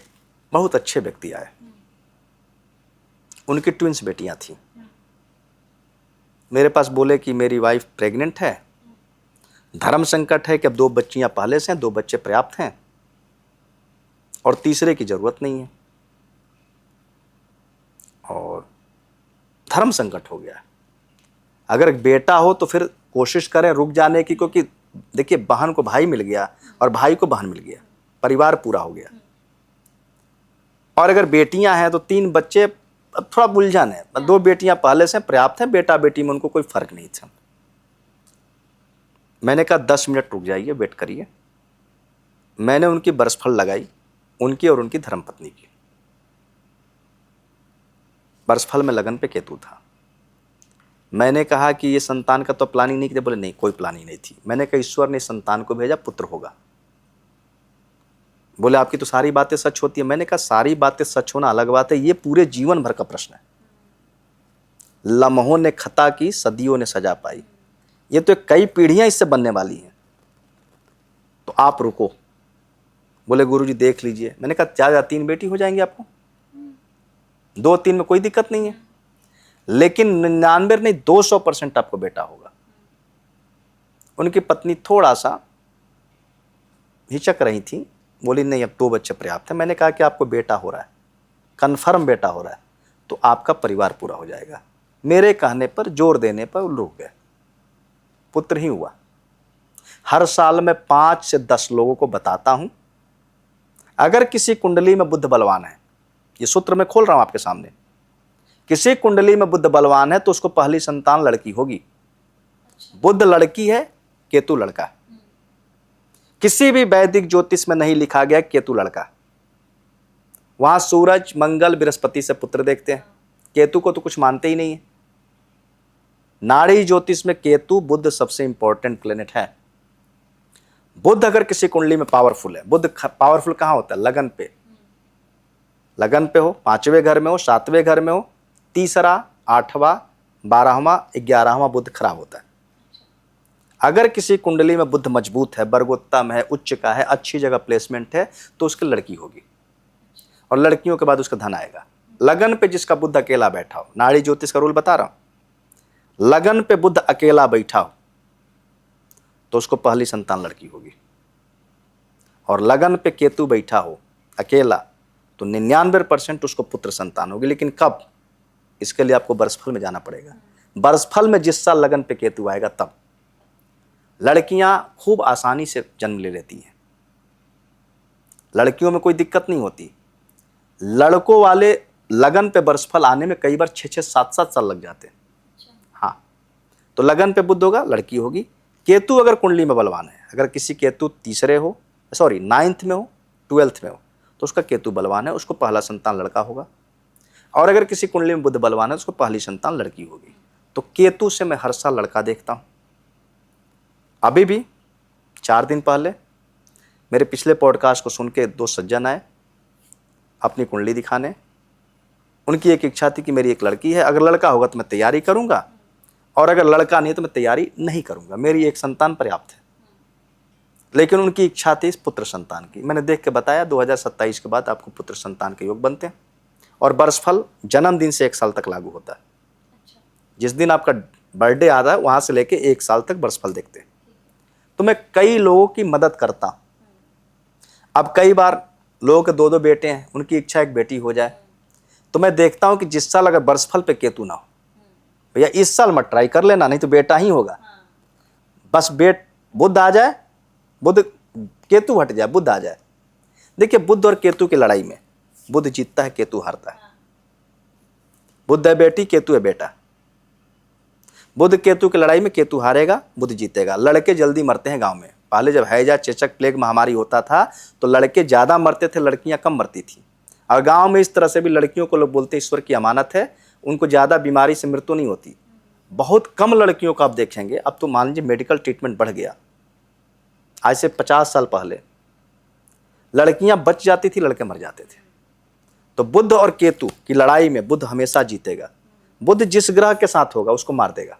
बहुत अच्छे व्यक्ति आए, उनकी ट्विंस बेटियां थी। मेरे पास बोले कि मेरी वाइफ प्रेग्नेंट है, धर्म संकट है कि अब 2 बच्चियां पहले से हैं, 2 बच्चे पर्याप्त हैं और तीसरे की जरूरत नहीं है, और धर्म संकट हो गया। अगर एक बेटा हो तो फिर कोशिश करें रुक जाने की, क्योंकि देखिए बहन को भाई मिल गया और भाई को बहन मिल गया, परिवार पूरा हो गया। और अगर बेटियां हैं तो 3 बच्चे, अब थोड़ा उलझन है। 2 बेटियां पहले से पर्याप्त हैं, बेटा बेटी में उनको कोई फर्क नहीं था। मैंने कहा 10 मिनट रुक जाइए, वेट करिए। मैंने उनकी बरसफल लगाई, उनकी और उनकी धर्मपत्नी की। बरसफल में लगन पे केतु था। मैंने कहा कि ये संतान का तो प्लानिंग नहीं की। बोले नहीं, कोई प्लानिंग नहीं थी। मैंने कहा ईश्वर ने संतान को भेजा, पुत्र होगा। बोले आपकी तो सारी बातें सच होती है। मैंने कहा सारी बातें सच होना अलग बात है, ये पूरे जीवन भर का प्रश्न है। लम्हों ने खता की, सदियों ने सजा पाई। ये तो कई पीढ़ियां इससे बनने वाली हैं, तो आप रुको। बोले गुरुजी देख लीजिए। मैंने कहा क्या 3 बेटी हो जाएंगी आपको, 2-3 में कोई दिक्कत नहीं है, लेकिन 99 नहीं 200% आपको बेटा होगा। उनकी पत्नी थोड़ा सा हिचक रही थी, बोली नहीं अब 2 बच्चे पर्याप्त है। मैंने कहा कि आपको बेटा हो रहा है, कन्फर्म बेटा हो रहा है, तो आपका परिवार पूरा हो जाएगा। मेरे कहने पर, जोर देने पर रुक गए, पुत्र ही हुआ। हर साल मैं 5 से 10 लोगों को बताता हूं, अगर किसी कुंडली में बुध बलवान है, ये सूत्र मैं खोल रहा हूं आपके सामने, किसी कुंडली में बुध बलवान है तो उसको पहली संतान लड़की होगी। बुध लड़की है, केतु लड़का है। किसी भी वैदिक ज्योतिष में नहीं लिखा गया केतु लड़का। वहां सूरज, मंगल, बृहस्पति से पुत्र देखते हैं, केतु को तो कुछ मानते ही नहीं है। नाड़ी ज्योतिष में केतु, बुध सबसे इंपॉर्टेंट प्लेनेट है। बुध अगर किसी कुंडली में पावरफुल है, बुध पावरफुल कहां होता है, लगन पे। लगन पे हो, 5वें घर में हो, 7वें घर में हो, तीसरा, 8वां, 12वां, 11वां बुध खराब होता है। अगर किसी कुंडली में बुध मजबूत है, वर्गोत्तम है, उच्च का है, अच्छी जगह प्लेसमेंट है, तो उसकी लड़की होगी और लड़कियों के बाद उसका धन आएगा। लगन पे जिसका बुध अकेला बैठा हो, नाड़ी ज्योतिष का रूल बता रहा हूं, लगन पे बुध अकेला बैठा हो तो उसको पहली संतान लड़की होगी। और लगन पे केतु बैठा हो अकेला तो 99% उसको पुत्र संतान होगी। लेकिन कब? इसके लिए आपको वर्षफल में जाना पड़ेगा। वर्षफल में जिस साल लगन पे केतु आएगा तब लड़कियां खूब आसानी से जन्म ले लेती हैं। लड़कियों में कोई दिक्कत नहीं होती। लड़कों वाले लगन पे वर्षफल आने में कई बार 6-6, 7-7 साल लग जाते हैं। हाँ, तो लगन पे बुध होगा, लड़की होगी। केतु अगर कुंडली में बलवान है, अगर किसी केतु तीसरे हो, सॉरी 9th में हो, 12th में हो, तो उसका केतु बलवान है, उसको पहला संतान लड़का होगा। और अगर किसी कुंडली में बुध बलवान है, उसको पहली संतान लड़की होगी। तो केतु से मैं हर साल लड़का देखता हूं। अभी भी 4 दिन पहले मेरे पिछले पॉडकास्ट को सुन के 2 सज्जन आए अपनी कुंडली दिखाने। उनकी एक इच्छा थी कि मेरी एक लड़की है, अगर लड़का होगा तो मैं तैयारी करूंगा, और अगर लड़का नहीं तो मैं तैयारी नहीं करूंगा, मेरी एक संतान पर्याप्त है। लेकिन उनकी इच्छा थी इस पुत्र संतान की। मैंने देख के बताया 2027 के बाद आपको पुत्र संतान के योग बनते हैं। और वर्षफल जन्मदिन से 1 साल तक लागू होता है। जिस दिन आपका बर्थडे आता है वहां से लेके 1 साल तक वर्षफल देखते हैं। तो मैं कई लोगों की मदद करता हूं। अब कई बार लोगों के 2-2 बेटे हैं, उनकी इच्छा एक बेटी हो जाए, तो मैं देखता हूं कि जिस साल अगर वर्षफल पे केतु ना हो, भैया इस साल मत ट्राई कर लेना, नहीं तो बेटा ही होगा। बस बुध आ जाए, बुध केतु हट जाए, बुध आ जाए। देखिए, बुध और केतु की लड़ाई में बुध जीतता है, केतु हारता है। बुध है बेटी, केतु है बेटा। बुध केतु की लड़ाई में केतु हारेगा, बुध जीतेगा। लड़के जल्दी मरते हैं गांव में। पहले जब हैजा, चेचक, प्लेग महामारी होता था तो लड़के ज्यादा मरते थे, लड़कियां कम मरती थी। और गांव में इस तरह से भी लड़कियों को लोग बोलते ईश्वर की अमानत है, उनको ज्यादा बीमारी से मृत्यु नहीं होती। बहुत कम लड़कियों को आप देखेंगे। अब तो मान लीजिए मेडिकल ट्रीटमेंट बढ़ गया। आज से 50 साल पहले लड़कियां बच जाती थी, लड़के मर जाते थे। तो बुध और केतु की लड़ाई में बुध हमेशा जीतेगा। बुध जिस ग्रह के साथ होगा उसको मार देगा।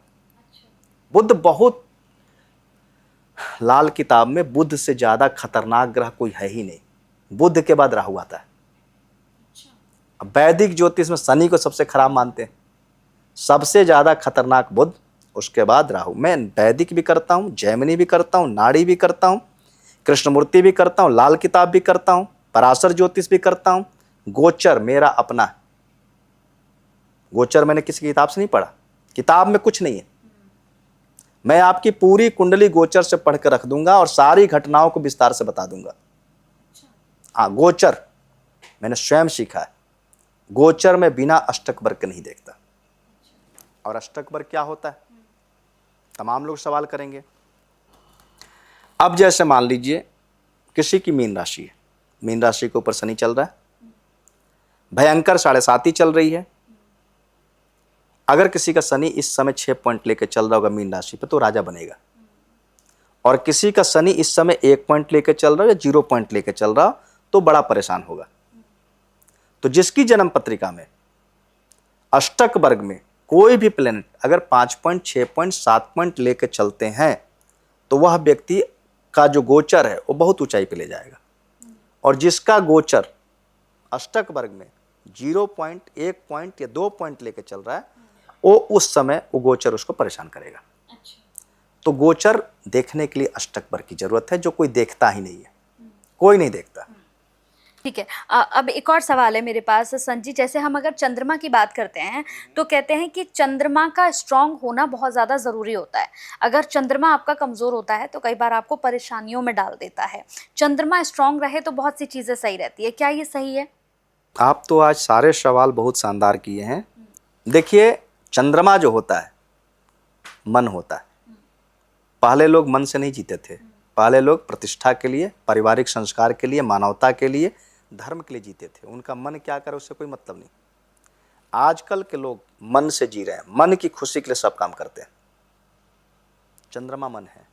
बुध बहुत, लाल किताब में बुध से ज्यादा खतरनाक ग्रह कोई है ही नहीं। बुध के बाद राहु आता है। अब वैदिक ज्योतिष में शनि को सबसे खराब मानते हैं। सबसे ज्यादा खतरनाक बुध, उसके बाद राहु। मैं वैदिक भी करता हूं, जैमिनी भी करता हूं, नाड़ी भी करता हूं, कृष्णमूर्ति भी करता हूं, लाल किताब भी करता हूं, पराशर ज्योतिष भी करता हूं। गोचर मेरा अपना है। गोचर मैंने किसी किताब से नहीं पढ़ा, किताब में कुछ नहीं है। मैं आपकी पूरी कुंडली गोचर से पढ़ कर रख दूंगा और सारी घटनाओं को विस्तार से बता दूंगा। हाँ, गोचर मैंने स्वयं सीखा है। गोचर में बिना अष्टक वर्ग के नहीं देखता। और अष्टक वर्ग क्या होता है, तमाम लोग सवाल करेंगे। अब जैसे मान लीजिए किसी की मीन राशि है, मीन राशि के ऊपर शनि चल रहा है, भयंकर 7.5 चल रही है। अगर किसी का शनि इस समय 6 पॉइंट लेकर चल रहा होगा मीन राशि पे तो राजा बनेगा। और किसी का शनि इस समय 1 पॉइंट लेकर चल रहा हो या 0 पॉइंट लेकर चल रहा हो तो बड़ा परेशान होगा। तो जिसकी जन्म पत्रिका में अष्टक वर्ग में कोई भी प्लेनेट अगर 5 पॉइंट, 6 पॉइंट, 7 पॉइंट लेकर चलते हैं तो वह व्यक्ति का जो गोचर है वो बहुत ऊंचाई पे ले जाएगा। और जिसका गोचर अष्टक वर्ग में 0 पॉइंट, 1 पॉइंट या 2 पॉइंट लेकर चल रहा है वो उस समय वो गोचर उसको परेशान करेगा। तो गोचर देखने के लिए अष्टक वर्ग की जरूरत है, जो कोई देखता ही नहीं है, कोई नहीं देखता। ठीक है। अब एक और सवाल है मेरे पास संजी, जैसे हम अगर चंद्रमा की बात करते हैं तो कहते हैं कि चंद्रमा का स्ट्रांग होना बहुत ज़्यादा ज़रूरी होता है। अगर चंद्रमा आपका कमज़ोर होता है तो कई बार आपको परेशानियों में डाल देता है। चंद्रमा स्ट्रांग रहे तो बहुत सी चीज़ें सही रहती है, क्या ये सही है? आप तो आज सारे सवाल बहुत शानदार किए हैं। देखिए, चंद्रमा जो होता है मन होता है। पहले लोग मन से नहीं जीते थे, पहले लोग प्रतिष्ठा के लिए, पारिवारिक संस्कार के लिए, मानवता के लिए, धर्म के लिए जीते थे। उनका मन क्या करे उससे कोई मतलब नहीं। आजकल के लोग मन से जी रहे हैं, मन की खुशी के लिए सब काम करते हैं। चंद्रमा मन है।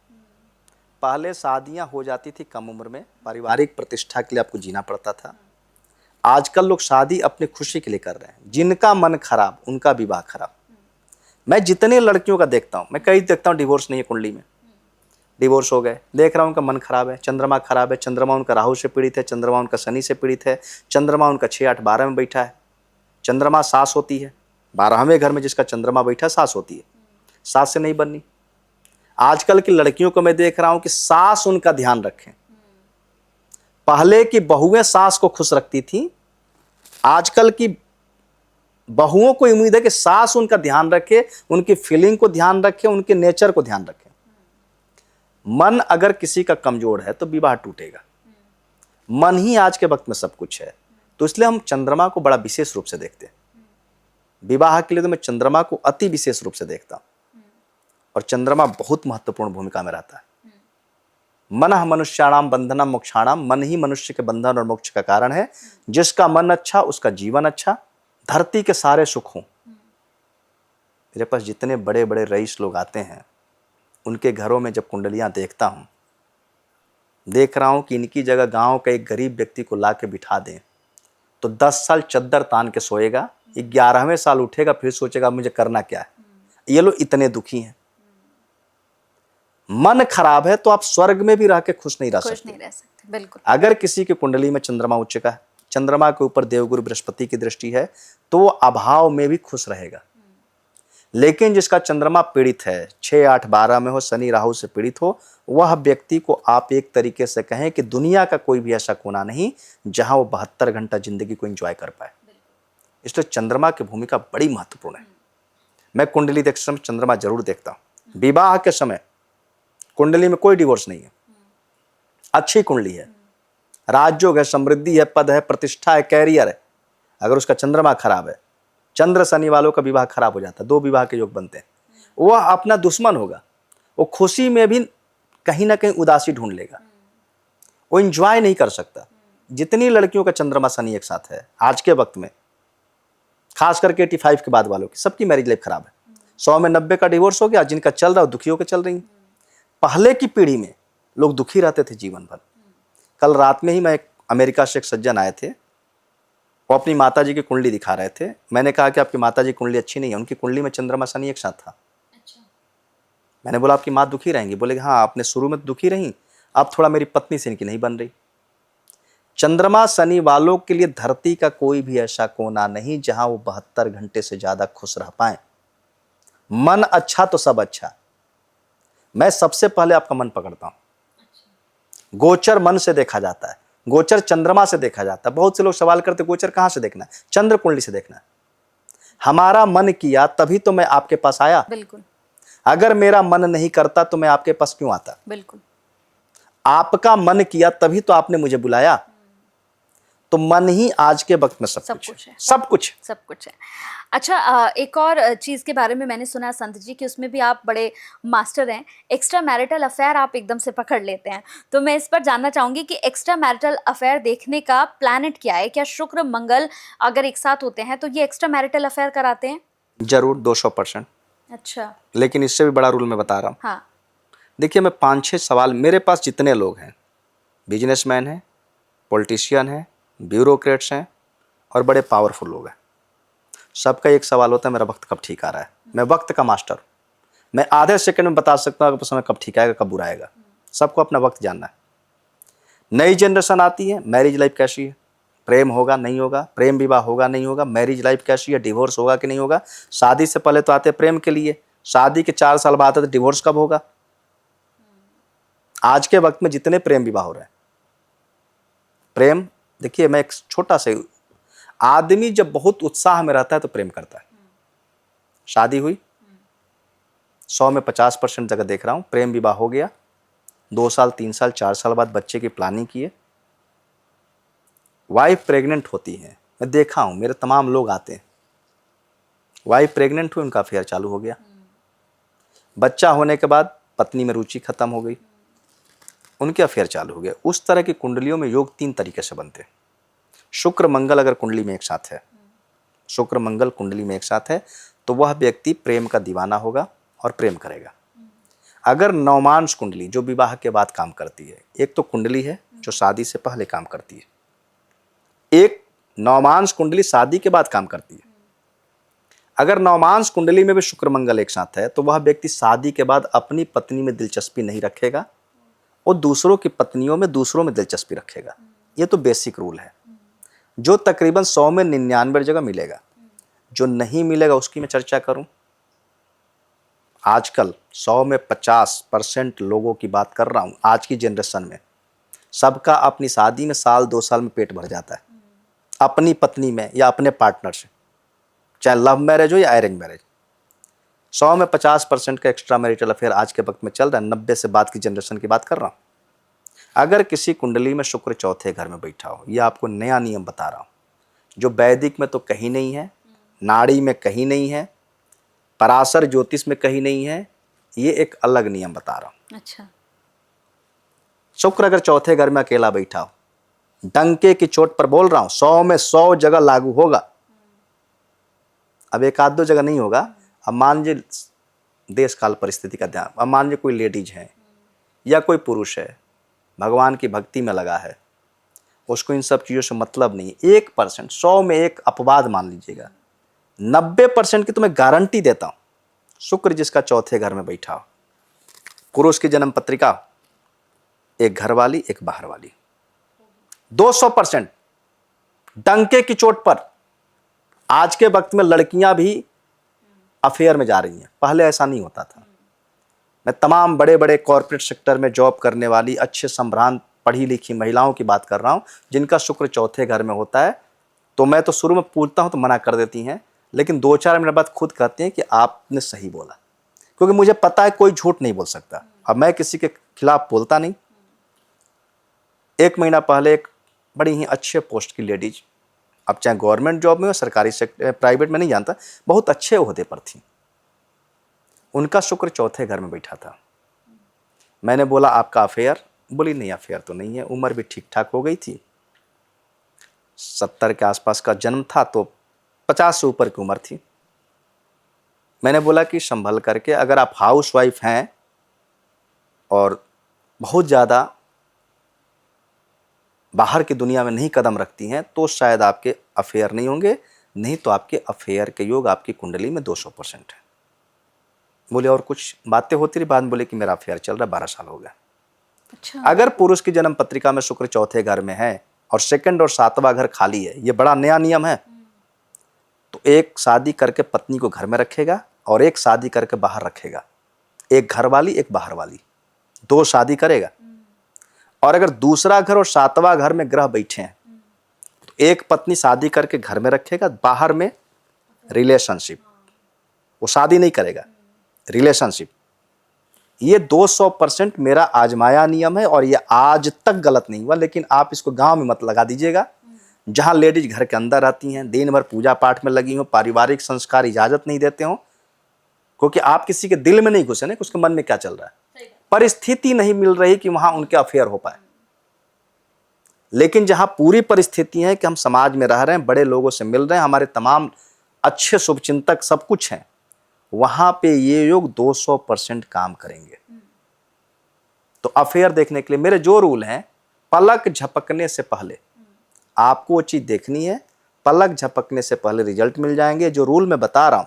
पहले शादियां हो जाती थी कम उम्र में, पारिवारिक प्रतिष्ठा के लिए आपको जीना पड़ता था। आजकल लोग शादी अपनी खुशी के लिए कर रहे हैं, जिनका मन खराब उनका विवाह खराब। मैं जितने लड़कियों का देखता हूँ, मैं कई देखता हूँ डिवोर्स नहीं है कुंडली में, डिवोर्स हो गए, देख रहा हूँ उनका मन खराब है, चंद्रमा खराब है, चंद्रमा उनका राहु से पीड़ित है, चंद्रमा उनका शनि से पीड़ित है, चंद्रमा उनका 6, 8, 12 में बैठा है। चंद्रमा सास होती है, 12वें घर में जिसका चंद्रमा बैठा है सास होती है, सास से नहीं बननी। आजकल की लड़कियों को मैं देख रहा हूं कि सास उनका ध्यान रखें। पहले की बहुएं सास को खुश रखती थी, आजकल की बहुओं को उम्मीद है कि सास उनका ध्यान रखे, उनकी फीलिंग को ध्यान रखे, उनके नेचर को ध्यान रखे। मन अगर किसी का कमजोर है तो विवाह टूटेगा। मन ही आज के वक्त में सब कुछ है, तो इसलिए हम चंद्रमा को बड़ा विशेष रूप से देखते हैं। विवाह के लिए तो मैं चंद्रमा को अति विशेष रूप से देखता हूं, और चंद्रमा बहुत महत्वपूर्ण भूमिका में रहता है। मनः मनुष्याणाम बंधनम मोक्षाणाम, मन ही मनुष्य के बंधन और मोक्ष का कारण है। जिसका मन अच्छा उसका जीवन अच्छा, धरती के सारे सुख हों। मेरे पास जितने बड़े बड़े रईस लोग आते हैं, उनके घरों में जब कुंडलियां देखता हूं, देख रहा हूं कि इनकी जगह गांव का एक गरीब व्यक्ति को ला के बिठा दें तो 10 साल चद्दर तान के सोएगा, 11वें साल उठेगा फिर सोचेगा मुझे करना क्या है। ये लोग इतने दुखी हैं। मन खराब है तो आप स्वर्ग में भी रह के खुश नहीं रह सकते। बिल्कुल। अगर किसी की कुंडली में चंद्रमा उच्च का है, चंद्रमा के ऊपर देवगुरु बृहस्पति की दृष्टि है, तो वो अभाव में भी खुश रहेगा। लेकिन जिसका चंद्रमा पीड़ित है, 6, 8, 12 में हो, शनि राहु से पीड़ित हो, वह व्यक्ति को आप एक तरीके से कहें कि दुनिया का कोई भी ऐसा कोना नहीं जहां वो 72 घंटा जिंदगी को एंजॉय कर पाए। इसलिए चंद्रमा की भूमिका बड़ी महत्वपूर्ण है। मैं कुंडली देखते समय चंद्रमा जरूर देखता हूं। विवाह के समय कुंडली में कोई डिवोर्स नहीं है, अच्छी कुंडली है, राजयोग है, समृद्धि है, पद है, प्रतिष्ठा है, कैरियर है। अगर उसका चंद्रमा खराब है, चंद्र शनि वालों का विवाह खराब हो जाता है, 2 विवाह के योग बनते हैं। वह अपना दुश्मन होगा, वो खुशी में भी कहीं ना कहीं उदासी ढूंढ लेगा, वो एंजॉय नहीं कर सकता। जितनी लड़कियों का चंद्रमा शनि एक साथ है आज के वक्त में, खास करके 85 के बाद वालों की, सबकी मैरिज लाइफ खराब है। 100 में 90 का डिवोर्स हो गया, जिनका चल रहा है दुखी होकर चल रही है। पहले की पीढ़ी में लोग दुखी रहते थे जीवन भर। कल रात में ही मैं अमेरिका से एक सज्जन आए थे, वो अपनी माता जी की कुंडली दिखा रहे थे। मैंने कहा कि आपकी माता जी कुंडली अच्छी नहीं है, उनकी कुंडली में चंद्रमा शनि एक साथ था। अच्छा। मैंने बोला आपकी माँ दुखी रहेंगी? बोले हाँ, आपने शुरू में दुखी रही, अब थोड़ा मेरी पत्नी से इनकी नहीं बन रही। चंद्रमा शनि वालों के लिए धरती का कोई भी ऐसा कोना नहीं जहां वो 72 घंटे से ज्यादा खुश रह पाए। मन अच्छा तो सब अच्छा। मैं सबसे पहले आपका मन पकड़ता हूं। गोचर मन से देखा जाता है, गोचर चंद्रमा से देखा जाता है। बहुत से लोग सवाल करते गोचर कहां से देखना है? चंद्र कुंडली से देखना है। हमारा मन किया तभी तो मैं आपके पास आया। बिल्कुल। अगर मेरा मन नहीं करता तो मैं आपके पास क्यों आता? बिल्कुल। आपका मन किया तभी तो आपने मुझे बुलाया। तो मन ही आज के वक्त में सब कुछ है। सब कुछ है। अच्छा, एक और चीज के बारे में मैंने सुना है संत जी कि उसमें भी आप बड़े मास्टर हैं। एक्स्ट्रा मैरिटल अफेयर आप एकदम से पकड़ लेते हैं। तो मैं इस पर जानना चाहूंगी कि एक्स्ट्रा मैरिटल अफेयर देखने का प्लैनेट क्या है? क्या शुक्र मंगल अगर एक साथ होते हैं तो ये एक्स्ट्रा मैरिटल अफेयर कराते हैं? जरूर, 200%। अच्छा। लेकिन इससे भी बड़ा रूल मैं बता रहा हूँ। हाँ। देखिए, मैं 5-6 सवाल, मेरे पास जितने लोग हैं, बिजनेसमैन हैं, पॉलिटिशियन हैं, ब्यूरोक्रेट्स हैं और बड़े पावरफुल लोग हैं, सबका एक सवाल होता है मेरा वक्त कब ठीक आ रहा है। मैं वक्त का मास्टर, मैं आधे सेकंड में बता सकता हूँ कि समय कब ठीक आएगा, कब बुरा आएगा। सबको अपना वक्त जानना है। नई जनरेशन आती है, मैरिज लाइफ कैसी है, प्रेम होगा नहीं होगा, प्रेम विवाह होगा नहीं होगा, मैरिज लाइफ कैसी है, डिवोर्स होगा कि नहीं होगा। शादी से पहले तो आते हैं प्रेम के लिए, शादी के 4 साल बाद आते डिवोर्स कब होगा। आज के वक्त में जितने प्रेम विवाह हो रहे हैं, प्रेम, देखिए मैं एक छोटा सा, आदमी जब बहुत उत्साह में रहता है तो प्रेम करता है। शादी हुई, 100 में 50% जगह देख रहा हूं प्रेम विवाह हो गया, 2 साल 3 साल 4 साल बाद बच्चे की प्लानिंग किए, वाइफ प्रेग्नेंट होती है। मैं देखा हूं, मेरे तमाम लोग आते हैं, वाइफ प्रेग्नेंट हुई, उनका अफेयर चालू हो गया। बच्चा होने के बाद पत्नी में रुचि खत्म हो गई, उनके अफेयर चालू हो गया। उस तरह की कुंडलियों में योग 3 तरीके से बनते हैं। शुक्र मंगल अगर कुंडली में एक साथ है, शुक्र मंगल कुंडली में एक साथ है, तो वह व्यक्ति प्रेम का दीवाना होगा और प्रेम करेगा। अगर नवमांश कुंडली जो विवाह के बाद काम करती है, एक तो कुंडली है जो शादी से पहले काम करती है, एक नवमांश कुंडली शादी के बाद काम करती है। अगर नवमांश कुंडली में भी शुक्र मंगल एक साथ है तो वह व्यक्ति शादी के बाद अपनी पत्नी में दिलचस्पी नहीं रखेगा और दूसरों की पत्नियों में दूसरों में दिलचस्पी रखेगा। ये तो बेसिक रूल है जो तकरीबन 100 में 99 जगह मिलेगा। जो नहीं मिलेगा उसकी मैं चर्चा करूं। आजकल 100 में 50% लोगों की बात कर रहा हूं। आज की जनरेशन में सबका अपनी शादी में साल 2 साल में पेट भर जाता है, अपनी पत्नी में या अपने पार्टनर से, चाहे लव मैरिज हो या अरेंज मैरिज। 100 में 50% का एक्स्ट्रा मैरिटल अफेयर आज के वक्त में चल रहा है। 90 से बाद की जनरेशन की बात कर रहा हूँ। अगर किसी कुंडली में शुक्र चौथे घर में बैठा हो, यह आपको नया नियम बता रहा हूँ जो वैदिक में तो कहीं नहीं है, नाड़ी में कहीं नहीं है, पराशर ज्योतिष में कहीं नहीं है, ये एक अलग नियम बता रहा हूँ। अच्छा। शुक्र अगर चौथे घर में अकेला बैठा हो, डंके की चोट पर बोल रहा हूँ, 100 में 100 जगह लागू होगा। अब एक आध दो जगह नहीं होगा। अब मान लीजिए देश काल परिस्थिति का ध्यान, अब मान लीजिए कोई लेडीज है या कोई पुरुष है, भगवान की भक्ति में लगा है, उसको इन सब चीज़ों से मतलब नहीं है। 1%, 100 में एक अपवाद मान लीजिएगा, 90% की तो मैं गारंटी देता हूँ। शुक्र जिसका चौथे घर में बैठा हो, पुरुष की जन्म पत्रिका, एक घर वाली एक बाहर वाली, 200% डंके की चोट पर। आज के वक्त में लड़कियां भी अफेयर में जा रही हैं, पहले ऐसा नहीं होता था। मैं तमाम बड़े बड़े कॉर्पोरेट सेक्टर में जॉब करने वाली अच्छे संभ्रांत पढ़ी लिखी महिलाओं की बात कर रहा हूँ जिनका शुक्र चौथे घर में होता है। तो मैं तो शुरू में पूछता हूँ तो मना कर देती हैं, लेकिन 2-4 मिनट बाद खुद कहती हैं कि आपने सही बोला, क्योंकि मुझे पता है कोई झूठ नहीं बोल सकता। अब मैं किसी के खिलाफ बोलता नहीं। 1 महीना पहले एक बड़ी ही अच्छे पोस्ट की लेडीज, अब चाहे गवर्नमेंट जॉब में हो सरकारी सेक्टर प्राइवेट में नहीं जानता, बहुत अच्छे ओहदे पर थी, उनका शुक्र चौथे घर में बैठा था। मैंने बोला आपका अफेयर? बोली नहीं अफेयर तो नहीं है, उम्र भी ठीक ठाक हो गई थी, 70 के आसपास का जन्म था तो 50 से ऊपर की उम्र थी। मैंने बोला कि संभल करके, अगर आप हाउस वाइफ हैं और बहुत ज़्यादा बाहर की दुनिया में नहीं कदम रखती हैं तो शायद आपके अफेयर नहीं होंगे, नहीं तो आपके अफेयर के योग आपकी कुंडली में 200% है। बोले और कुछ बातें होती रही, बाद में बोले कि मेरा अफेयर चल रहा है, 12 साल हो गया। अच्छा। अगर पुरुष की जन्म पत्रिका में शुक्र चौथे घर में है और 2nd और 7वां घर खाली है, ये बड़ा नया नियम है, तो एक शादी करके पत्नी को घर में रखेगा और एक शादी करके बाहर रखेगा। एक घर वाली एक बाहर वाली, 2 शादी करेगा। और अगर दूसरा घर और 7वां घर में ग्रह बैठे हैं तो एक पत्नी शादी करके घर में रखेगा, बाहर में रिलेशनशिप, वो शादी नहीं करेगा, रिलेशनशिप। ये 200% मेरा आजमाया नियम है और ये आज तक गलत नहीं हुआ। लेकिन आप इसको गांव में मत लगा दीजिएगा, जहां लेडीज घर के अंदर रहती हैं, दिन भर पूजा पाठ में लगी हो, पारिवारिक संस्कार इजाजत नहीं देते हो, क्योंकि आप किसी के दिल में नहीं घुसे ना कि उसके मन में क्या चल रहा है। परिस्थिति नहीं मिल रही कि वहां उनके अफेयर हो पाए। लेकिन जहां पूरी परिस्थिति है कि हम समाज में रह रहे हैं, बड़े लोगों से मिल रहे हैं, हमारे तमाम अच्छे शुभचिंतक सब कुछ हैं, वहां पे ये योग 200% काम करेंगे। तो अफेयर देखने के लिए मेरे जो रूल हैं, पलक झपकने से पहले आपको वो चीज देखनी है, पलक झपकने से पहले रिजल्ट मिल जाएंगे। जो रूल मैं बता रहा हूं,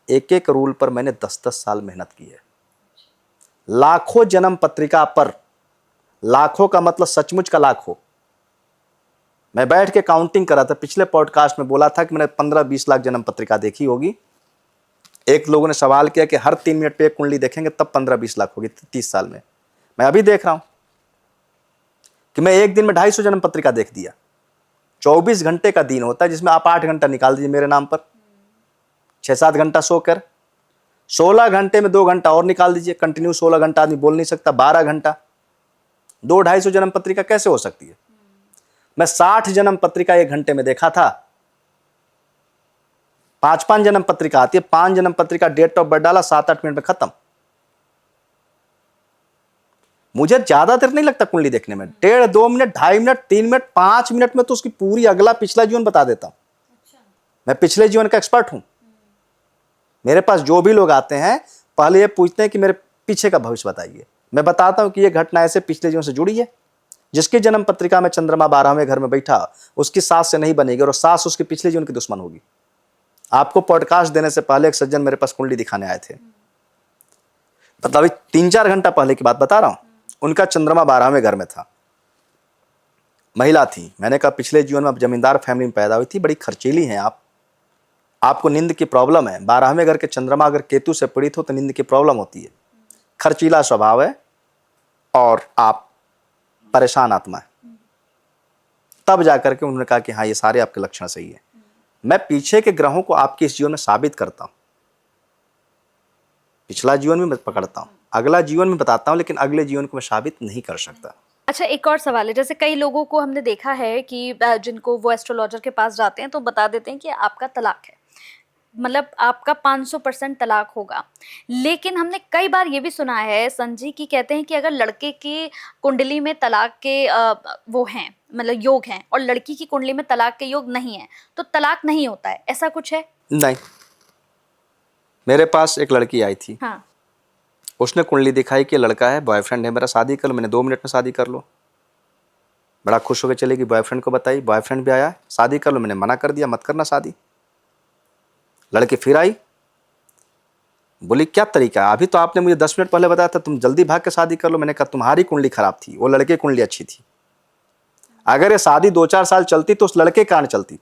एक एक रूल पर मैंने 10-10 साल मेहनत की है। लाखों जन्म पत्रिका पर, लाखों का मतलब सचमुच का लाखों। मैं बैठ के काउंटिंग करा था, पिछले पॉडकास्ट में बोला था कि मैंने 15-20 लाख जन्म पत्रिका देखी होगी। एक लोगों ने सवाल किया कि हर 3 मिनट पे एक कुंडली देखेंगे तब 15-20 लाख होगी 30 साल में। मैं अभी देख रहा हूं कि मैं एक दिन में 250 जन्म पत्रिका देख दिया। 24 घंटे का दिन होता है जिसमें आप 8 घंटा निकाल दीजिए मेरे नाम पर, 6-7 घंटा सोकर, 16 घंटे में 2 घंटा और निकाल दीजिए। कंटिन्यू 16 घंटा आदमी बोल नहीं सकता, 12 घंटा, 200-250 जन्म पत्रिका कैसे हो सकती है? मैं 60 जन्म पत्रिका 1 घंटे में देखा था। 5-5 जन्म पत्रिका आती है, 5 जन्म पत्रिका डेट ऑफ बर्थ डाला, 7-8 मिनट में खत्म। मुझे ज्यादा देर नहीं लगता कुंडली देखने में, 1.5-2 मिनट, 2.5 मिनट, 3 मिनट, 5 मिनट में तो उसकी पूरी अगला पिछला जीवन बता देता हूं। मैं पिछले जीवन का एक्सपर्ट हूं। मेरे पास जो भी लोग आते हैं पहले ये पूछते हैं कि मेरे पीछे का भविष्य बताइए। मैं बताता हूं कि ये घटना ऐसे पिछले जीवन से जुड़ी है, जिसकी जन्म पत्रिका में चंद्रमा 12वें घर में बैठा, उसकी सास से नहीं बनेगी और सास उसके पिछले जीवन की दुश्मन होगी। आपको पॉडकास्ट देने से पहले एक सज्जन मेरे पास कुंडली दिखाने आए थे, मतलब अभी 3-4 घंटा पहले की बात बता रहा हूं। उनका चंद्रमा 12वें घर में था, महिला थी। मैंने कहा पिछले जीवन में आप जमींदार फैमिली में पैदा हुई थी, बड़ी खर्चीली हैं आप, आपको नींद की प्रॉब्लम है। 12वें घर के चंद्रमा अगर केतु से पीड़ित हो तो नींद की प्रॉब्लम होती है, खर्चीला स्वभाव है और आप परेशान आत्मा है। तब जाकर के उन्होंने कहा कि हाँ ये सारे आपके लक्षण सही है। मैं पीछे के ग्रहों को आपके इस जीवन में साबित करता हूं, पिछला जीवन में मैं पकड़ता हूं, अगला जीवन में बताता हूं, लेकिन अगले जीवन को मैं साबित नहीं कर सकता। अच्छा, एक और सवाल है, जैसे कई लोगों को हमने देखा है कि जिनको वो एस्ट्रोलॉजर के पास जाते हैं तो बता देते हैं कि आपका तलाक है, मतलब आपका 500% तलाक होगा। लेकिन हमने कई बार ये भी सुना है संजी की कहते हैं कि अगर लड़के की कुंडली में तलाक के वो हैं, मतलब योग हैं, और लड़की की कुंडली में तलाक के योग नहीं है तो तलाक नहीं होता है, ऐसा कुछ है? नहीं, मेरे पास एक लड़की आई थी, हाँ। उसने कुंडली दिखाई कि लड़का है, बॉयफ्रेंड है मेरा, शादी कर लो। मैंने 2 मिनट में शादी कर लो। बड़ा खुश होकर चलेगी, बॉयफ्रेंड को बताई, बॉयफ्रेंड भी आया, शादी कर लो। मैंने मना कर दिया, मत करना शादी। लड़की फिर आई, बोली क्या तरीका है, अभी तो आपने मुझे 10 मिनट पहले बताया था तुम जल्दी भाग के शादी कर लो। मैंने कहा तुम्हारी कुंडली खराब थी, वो लड़के की कुंडली अच्छी थी। अगर ये शादी 2-4 साल चलती तो उस लड़के के कारण चलती।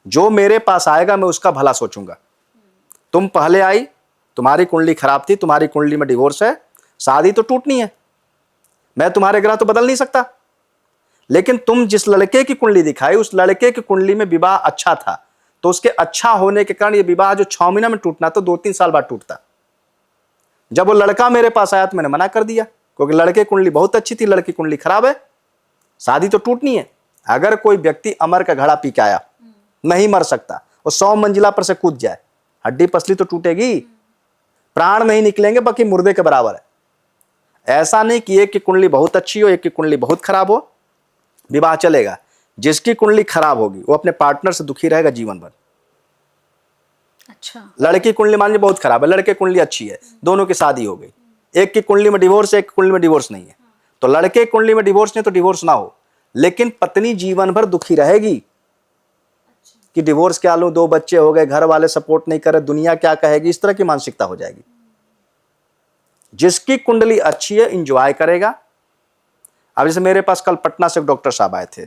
जो मेरे पास आएगा मैं उसका भला सोचूंगा। तुम पहले आई, तुम्हारी कुंडली खराब थी, तुम्हारी कुंडली में डिवोर्स है, शादी तो टूटनी है, मैं तुम्हारे ग्रह तो बदल नहीं सकता। लेकिन तुम जिस लड़के की कुंडली दिखाई, उस लड़के की कुंडली में विवाह अच्छा था, तो उसके अच्छा होने के कारण ये विवाह जो 6 महीना में टूटना तो 2-3 साल बाद टूटता। जब वो लड़का मेरे पास आया तो मैंने मना कर दिया, क्योंकि लड़के की कुंडली बहुत अच्छी थी, लड़की कुंडली खराब है, शादी तो टूटनी है। अगर कोई व्यक्ति अमर का घड़ा पी के आया, नहीं मर सकता, वो 100 मंजिला पर से कूद जाए, हड्डी पसली तो टूटेगी, प्राण नहीं निकलेंगे, बाकी मुर्दे के बराबर है। ऐसा नहीं कि एक की कुंडली बहुत अच्छी हो, एक की कुंडली बहुत खराब हो, विवाह चलेगा। जिसकी कुंडली खराब होगी वो अपने पार्टनर से दुखी रहेगा जीवन भर। अच्छा। लड़की कुंडली मान लीजिए बहुत खराब है, लड़के कुंडली अच्छी है, दोनों की शादी हो गई, एक की कुंडली में डिवोर्स है, एक की कुंडली में डिवोर्स नहीं है, तो लड़के की कुंडली में डिवोर्स नहीं तो डिवोर्स ना हो, लेकिन पत्नी जीवन भर दुखी रहेगी कि डिवोर्स क्या लूं, 2 बच्चे हो गए, घर वाले सपोर्ट नहीं कर रहे, दुनिया क्या कहेगी, इस तरह की मानसिकता हो जाएगी। जिसकी कुंडली अच्छी है इंजॉय करेगा। अब जैसे मेरे पास कल पटना से एक डॉक्टर साहब आए थे,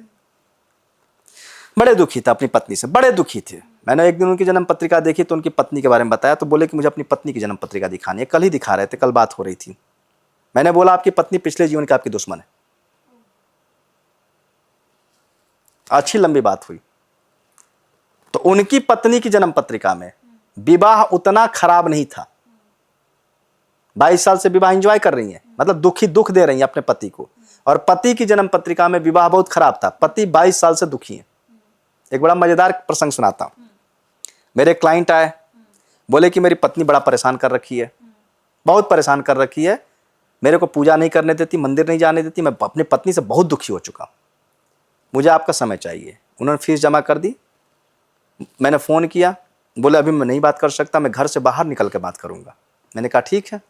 बड़े दुखी थे अपनी पत्नी से, बड़े दुखी थे। मैंने एक दिन उनकी जन्म पत्रिका देखी तो उनकी पत्नी के बारे में बताया, तो बोले कि मुझे अपनी पत्नी की जन्म पत्रिका दिखानी है। कल ही दिखा रहे थे, कल बात हो रही थी। मैंने बोला आपकी पत्नी पिछले जीवन की आपकी दुश्मन है। अच्छी लंबी बात हुई। तो उनकी पत्नी की जन्म पत्रिका में विवाह उतना खराब नहीं था, 22 साल से विवाह एंजॉय कर रही हैं, मतलब दुख दे रही हैं अपने पति को। और पति की जन्म पत्रिका में विवाह बहुत खराब था, पति 22 साल से दुखी है। एक बड़ा मजेदार प्रसंग सुनाता हूं। मेरे क्लाइंट आए, बोले कि मेरी पत्नी बड़ा परेशान कर रखी है, बहुत परेशान कर रखी है, मेरे को पूजा नहीं करने देती, मंदिर नहीं जाने देती, मैं अपनी पत्नी से बहुत दुखी हो चुका हूं, मुझे आपका समय चाहिए। उन्होंने फीस जमा कर दी। मैंने फ़ोन किया, बोले अभी मैं नहीं बात कर सकता, मैं घर से बाहर निकल के बात करूंगा। मैंने कहा ठीक है।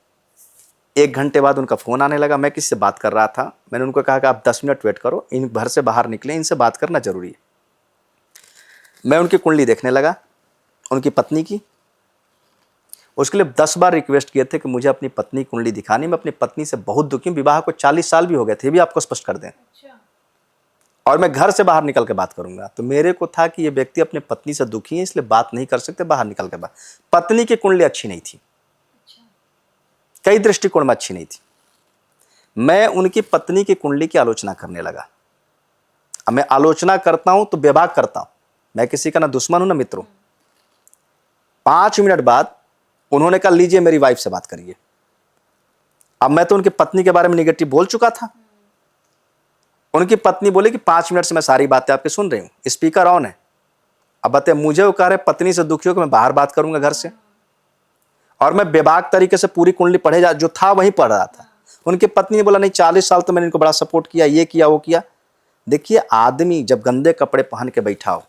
1 घंटे बाद उनका फ़ोन आने लगा, मैं किसी से बात कर रहा था। मैंने उनको कहा कि आप 10 मिनट वेट करो, इन घर से बाहर निकले, इनसे बात करना जरूरी है। मैं उनकी कुंडली देखने लगा, उनकी पत्नी की। उसके लिए 10 बार रिक्वेस्ट किए थे कि मुझे अपनी पत्नी की कुंडली दिखानी, मैं अपनी पत्नी से बहुत दुखी हूं, विवाह को 40 साल भी हो गए थे, भी आपको स्पष्ट कर दें। और मैं घर से बाहर निकल के बात करूंगा। तो मेरे को था कि ये व्यक्ति अपने पत्नी से दुखी है, इसलिए बात नहीं कर सकते, बाहर निकल के बात। पत्नी की कुंडली अच्छी नहीं थी, कई दृष्टिकोण में अच्छी नहीं थी। मैं उनकी पत्नी की कुंडली की आलोचना करने लगा। अब मैं आलोचना करता हूं तो विभाग करता हूं, मैं किसी का ना दुश्मन हूं ना मित्र हूं। 5 मिनट बाद उन्होंने कहा लीजिए मेरी वाइफ से बात करिए। अब मैं तो उनकी पत्नी के बारे में निगेटिव बोल चुका था। उनकी पत्नी बोली कि 5 मिनट से मैं सारी बातें आपकी सुन रही हूं, स्पीकर ऑन है। अब बताए, मुझे वो कह रहे पत्नी से दुखी हो कि मैं बाहर बात करूंगा घर से, और मैं बेबाक तरीके से पूरी कुंडली पढ़े जो था वही पढ़ रहा था। उनकी पत्नी ने बोला नहीं 40 साल तो मैंने इनको बड़ा सपोर्ट किया, ये किया वो किया। देखिए आदमी जब गंदे कपड़े पहन के बैठा हो,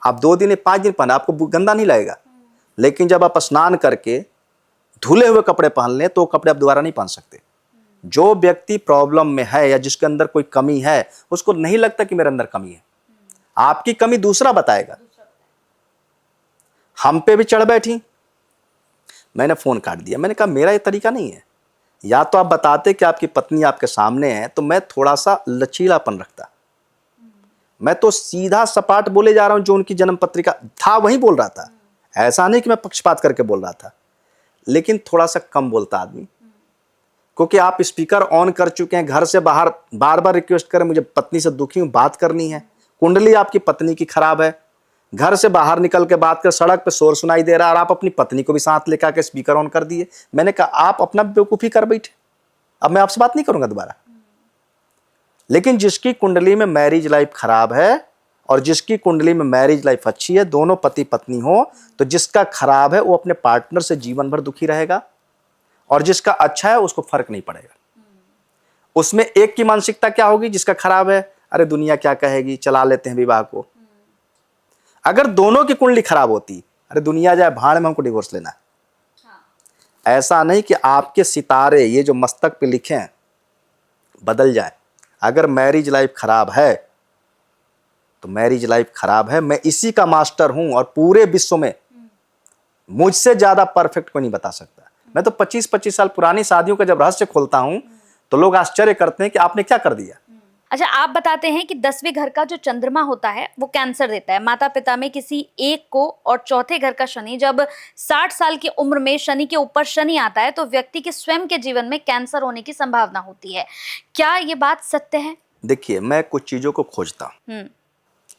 आप 2 दिन 5 दिन पहने आपको गंदा नहीं लगेगा, लेकिन जब आप स्नान करके धुले हुए कपड़े पहन लें तो कपड़े आप दोबारा नहीं पहन सकते। जो व्यक्ति प्रॉब्लम में है या जिसके अंदर कोई कमी है, उसको नहीं लगता कि मेरे अंदर कमी है। आपकी कमी दूसरा बताएगा। हम पे भी चढ़ बैठी, मैंने फोन काट दिया। मैंने कहा मेरा ये तरीका नहीं है। या तो आप बताते कि आपकी पत्नी आपके सामने है तो मैं थोड़ा सा लचीलापन रखता। मैं तो सीधा सपाट बोले जा रहा हूं, जो उनकी जन्म पत्रिका था वही बोल रहा था। ऐसा नहीं कि मैं पक्षपात करके बोल रहा था, लेकिन थोड़ा सा कम बोलता आदमी। क्योंकि आप स्पीकर ऑन कर चुके हैं, घर से बाहर बार बार रिक्वेस्ट करें, मुझे पत्नी से दुखी हूं, बात करनी है। कुंडली आपकी पत्नी की खराब है, घर से बाहर निकल के बात कर, सड़क पे शोर सुनाई दे रहा है और आप अपनी पत्नी को भी साथ लेकर के स्पीकर ऑन कर दिए। मैंने कहा आप अपना बेवकूफी कर बैठे, अब मैं आपसे बात नहीं करूंगा दोबारा। लेकिन जिसकी कुंडली में मैरिज लाइफ खराब है और जिसकी कुंडली में मैरिज लाइफ अच्छी है, दोनों पति पत्नी हो, तो जिसका खराब है वो अपने पार्टनर से जीवन भर दुखी रहेगा और जिसका अच्छा है उसको फर्क नहीं पड़ेगा। उसमें एक की मानसिकता क्या होगी, जिसका खराब है, अरे दुनिया क्या कहेगी, चला लेते हैं विवाह को। अगर दोनों की कुंडली खराब होती, अरे दुनिया जाए भाड़ में, हमको डिवोर्स लेना है। ऐसा नहीं कि आपके सितारे ये जो मस्तक पे लिखे हैं बदल जाए। अगर मैरिज लाइफ खराब है तो मैरिज लाइफ खराब है। मैं इसी का मास्टर हूं और पूरे विश्व में मुझसे ज्यादा परफेक्ट कोई नहीं बता सकता। मैं तो 25-25 साल पुरानी शादियों का जब रहस्य खोलता हूं तो लोग आश्चर्य करते हैं कि आपने क्या कर दिया। अच्छा, आप बताते हैं कि 10वें घर का जो चंद्रमा होता है वो कैंसर देता है माता पिता में किसी एक को, और चौथे घर का शनि, जब 60 साल की उम्र में शनि के ऊपर शनि आता है तो व्यक्ति के स्वयं के जीवन में कैंसर होने की संभावना होती है। क्या ये बात सत्य है? देखिए, मैं कुछ चीजों को खोजता हूं,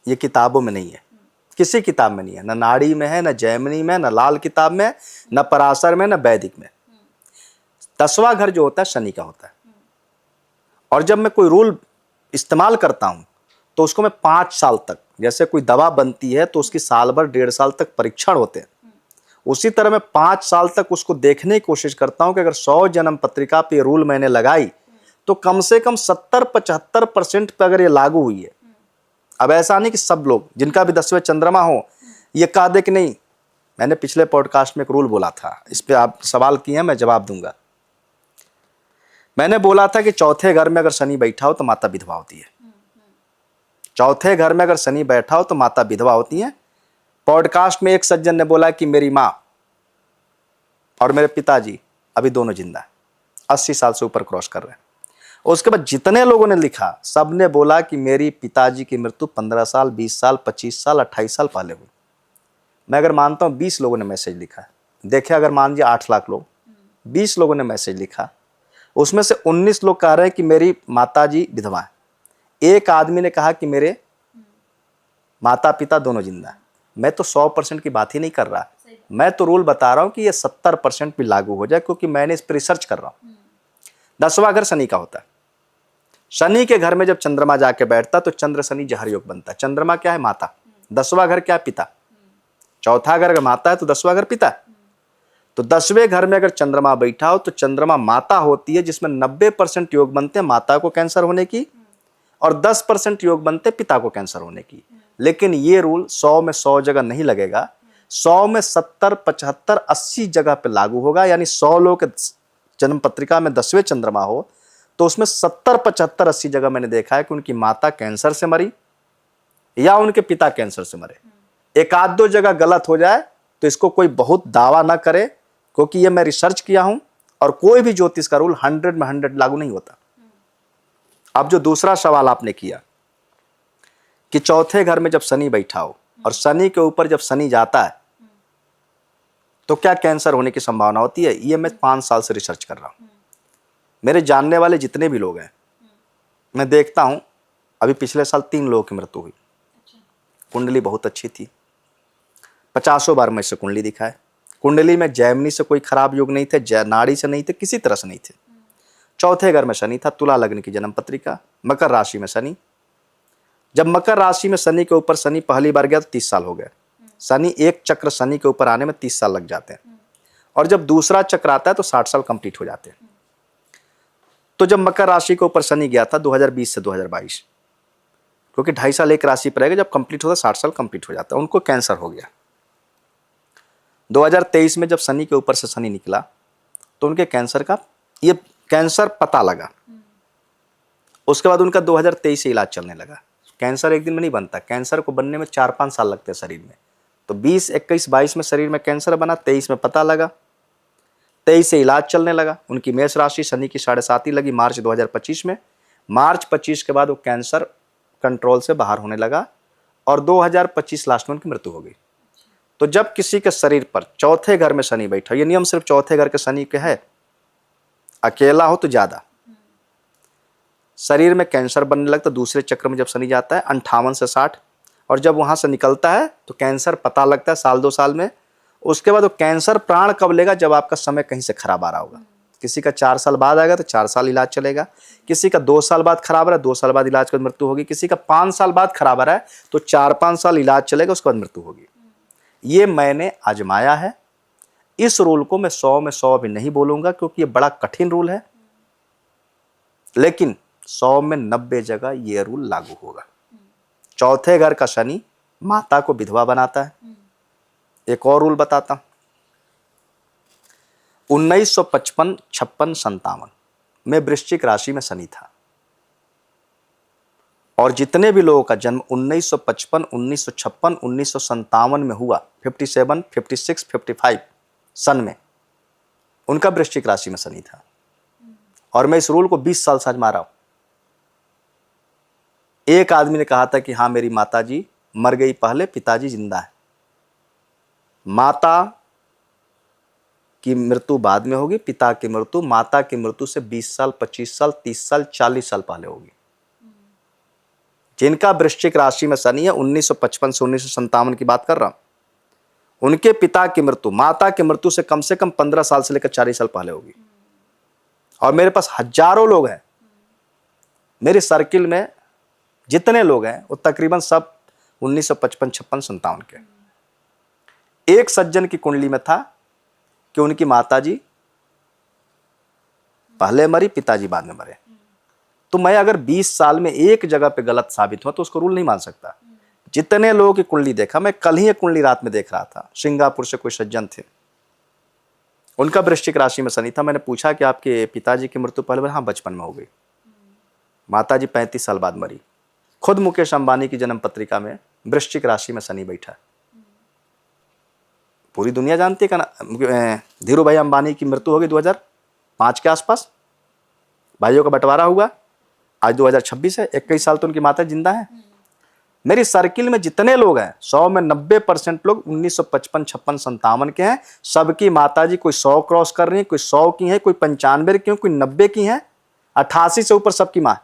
ये किताबों में नहीं है, किसी किताब में नहीं है, न नाड़ी में है, न जैमिनी में, न लाल किताब में, न पराशर में, न वैदिक में। 10वां घर जो होता है शनि का होता है। और जब मैं कोई रूल इस्तेमाल करता हूं तो उसको मैं 5 साल तक, जैसे कोई दवा बनती है तो उसकी साल भर 1.5 साल तक परीक्षण होते हैं, उसी तरह मैं 5 साल तक उसको देखने की कोशिश करता हूं कि अगर 100 जन्म पत्रिका पे रूल मैंने लगाई तो कम से कम 70-75% पे अगर ये लागू हुई है। अब ऐसा नहीं कि सब लोग जिनका भी 10वें चंद्रमा हो ये कह दे कि नहीं। मैंने पिछले पॉडकास्ट में एक रूल बोला था, इस पे आप सवाल किए हैं, मैं जवाब दूंगा। मैंने बोला था कि चौथे घर में अगर शनि बैठा हो तो माता विधवा होती है। चौथे घर में अगर शनि बैठा हो तो माता विधवा होती है। पॉडकास्ट में एक सज्जन ने बोला कि मेरी माँ और मेरे पिताजी अभी दोनों जिंदा हैं, 80 साल से ऊपर क्रॉस कर रहे हैं। उसके बाद जितने लोगों ने लिखा सब ने बोला कि मेरी पिताजी की मृत्यु 15 साल, 20 साल, 25 साल, 28 साल पहले हुई। मैं अगर मानता हूं 20 लोगों ने मैसेज लिखा है। देखे, अगर मान लीजिए 8 लाख लोग, 20 लोगों ने मैसेज लिखा, उसमें से 19 लोग कह रहे हैं कि मेरी माताजी विधवा है। एक आदमी ने कहा कि मेरे माता पिता दोनों जिंदा हैं। मैं तो 100% की बात ही नहीं कर रहा, मैं तो रूल बता रहा हूं कि ये 70% भी लागू हो जाए, क्योंकि मैंने इस पर रिसर्च कर रहा हूं। 10वां घर शनि का होता है। शनि के घर में जब चंद्रमा जाके बैठता तो चंद्र शनि जहर योग बनता है। चंद्रमा क्या है? माता। 10वां घर क्या है? पिता। चौथा घर अगर माता है तो 10वां घर पिता। तो 10वें घर में अगर चंद्रमा बैठा हो तो चंद्रमा माता होती है, जिसमें 90% योग बनते हैं माता को कैंसर होने की और 10% योग बनते हैं पिता को कैंसर होने की। लेकिन ये रूल 100 में 100 जगह नहीं लगेगा, 100 में 70, 75, 80 जगह पे लागू होगा। यानी 100 लोग के जन्म पत्रिका में 10वें चंद्रमा हो तो उसमें 70, 75, 80 जगह मैंने देखा है कि उनकी माता कैंसर से मरी या उनके पिता कैंसर से मरे। एक आध दो जगह गलत हो जाए तो इसको कोई बहुत दावा ना करे, क्योंकि ये मैं रिसर्च किया हूं और कोई भी ज्योतिष का रूल 100 में 100 लागू नहीं होता। अब जो दूसरा सवाल आपने किया कि चौथे घर में जब शनि बैठा हो और शनि के ऊपर जब शनि जाता है तो क्या कैंसर होने की संभावना होती है, ये मैं 5 साल से रिसर्च कर रहा हूं। मेरे जानने वाले जितने भी लोग हैं, मैं देखता हूं, अभी पिछले साल 3 लोगों की मृत्यु हुई। कुंडली बहुत अच्छी थी, 50 बार मैं इसे कुंडली दिखाए। कुंडली में जैमिनी से कोई खराब योग नहीं थे, नाड़ी से नहीं थे, किसी तरह से नहीं थे। चौथे घर में शनि था, तुला लग्न की जन्म पत्रिका, मकर राशि में शनि। जब मकर राशि में शनि के ऊपर शनि पहली बार गया तो 30 साल हो गए। शनि एक चक्र शनि के ऊपर आने में 30 साल लग जाते हैं, और जब दूसरा चक्र आता है तो 60 साल कंप्लीट हो जाते हैं। तो जब मकर राशि के ऊपर शनि गया था 2020 से 2022, क्योंकि 2.5 साल एक राशि पर रहेगा, जब कंप्लीट होता है 60 साल कंप्लीट हो जाता है, उनको कैंसर हो गया। 2023 में जब शनि के ऊपर से शनि निकला तो उनके कैंसर का, ये कैंसर पता लगा, उसके बाद उनका 2023 से इलाज चलने लगा। कैंसर एक दिन में नहीं बनता, कैंसर को बनने में 4-5 साल लगते हैं शरीर में। तो 20, 21, 22 में शरीर में कैंसर बना, 23 में पता लगा, 23 से इलाज चलने लगा। उनकी मेष राशि शनि की 7.5 लगी मार्च 2025 में। मार्च 25 के बाद वो कैंसर कंट्रोल से बाहर होने लगा और 2025 लास्ट में उनकी मृत्यु हो गई। तो जब किसी के शरीर पर चौथे घर में शनि बैठा, ये नियम सिर्फ चौथे घर के शनि के है, अकेला हो तो ज्यादा, शरीर में कैंसर बनने लगता, दूसरे चक्र में जब शनि जाता है 58 से 60, और जब वहां से निकलता है तो कैंसर पता लगता है साल 2 साल में। उसके बाद वो कैंसर प्राण कब लेगा, जब आपका समय कहीं से खराब आ रहा होगा। किसी का 4 साल बाद आएगा तो 4 साल इलाज चलेगा, किसी का 2 साल बाद खराब आ रहा है 2 साल बाद इलाज के बाद मृत्यु होगी, किसी का 5 साल बाद खराब आ रहा है तो 4-5 साल इलाज चलेगा, उसके बाद मृत्यु होगी। ये मैंने आजमाया है। इस रूल को मैं 100 में 100 भी नहीं बोलूंगा क्योंकि ये बड़ा कठिन रूल है, लेकिन 100 में 90 जगह ये रूल लागू होगा। चौथे घर का शनि माता को विधवा बनाता है। एक और रूल बताता हूं, 1955, 56, 57 में वृश्चिक राशि में शनि था, और जितने भी लोगों का जन्म 1955, 1956, 1957 में हुआ, 57, 56, 55 सन में, उनका वृश्चिक राशि में शनि था। और मैं इस रूल को 20 साल से आजमा रहा हूं। एक आदमी ने कहा था कि हाँ मेरी माताजी मर गई पहले, पिताजी जिंदा है। माता की मृत्यु बाद में होगी, पिता की मृत्यु माता की मृत्यु से 20 साल, 25 साल, 30 साल, 40 साल पहले होगी। जिनका वृश्चिक राशि में शनि है, 1955 से 1957 की बात कर रहा हूं, उनके पिता की मृत्यु माता की मृत्यु से कम 15 साल से लेकर 40 साल पहले होगी। और मेरे पास हजारों लोग हैं, मेरे सर्किल में जितने लोग हैं वो तकरीबन सब 1955, 56, 57 के। एक सज्जन की कुंडली में था कि उनकी माताजी पहले मरी, पिताजी बाद में मरे। तो मैं अगर 20 साल में एक जगह पे गलत साबित हुआ तो उसको रूल नहीं मान सकता। जितने लोगों की कुंडली देखा, मैं कल ही एक कुंडली रात में देख रहा था, सिंगापुर से कोई सज्जन थे, उनका वृश्चिक राशि में शनि था। मैंने पूछा कि आपके पिताजी की मृत्यु पहले? हाँ बचपन में हो गई। माताजी 35 साल बाद मरी। खुद मुकेश अंबानी की जन्म पत्रिका में वृश्चिक राशि में शनि बैठा। पूरी दुनिया जानती है ना, धीरू भाई अंबानी की मृत्यु हो गई 2005 के आसपास, भाइयों का बंटवारा हुआ, आज 2026 है, 21 साल तो उनकी माता जिंदा है। मेरी सर्किल में जितने लोग हैं 100 में 90% लोग 1955, 56, 57 के हैं। सबकी माताजी कोई 100 क्रॉस कर रही है, कोई 100 की है, कोई 95 की है, कोई 90 की है, 88 से ऊपर सबकी माँ।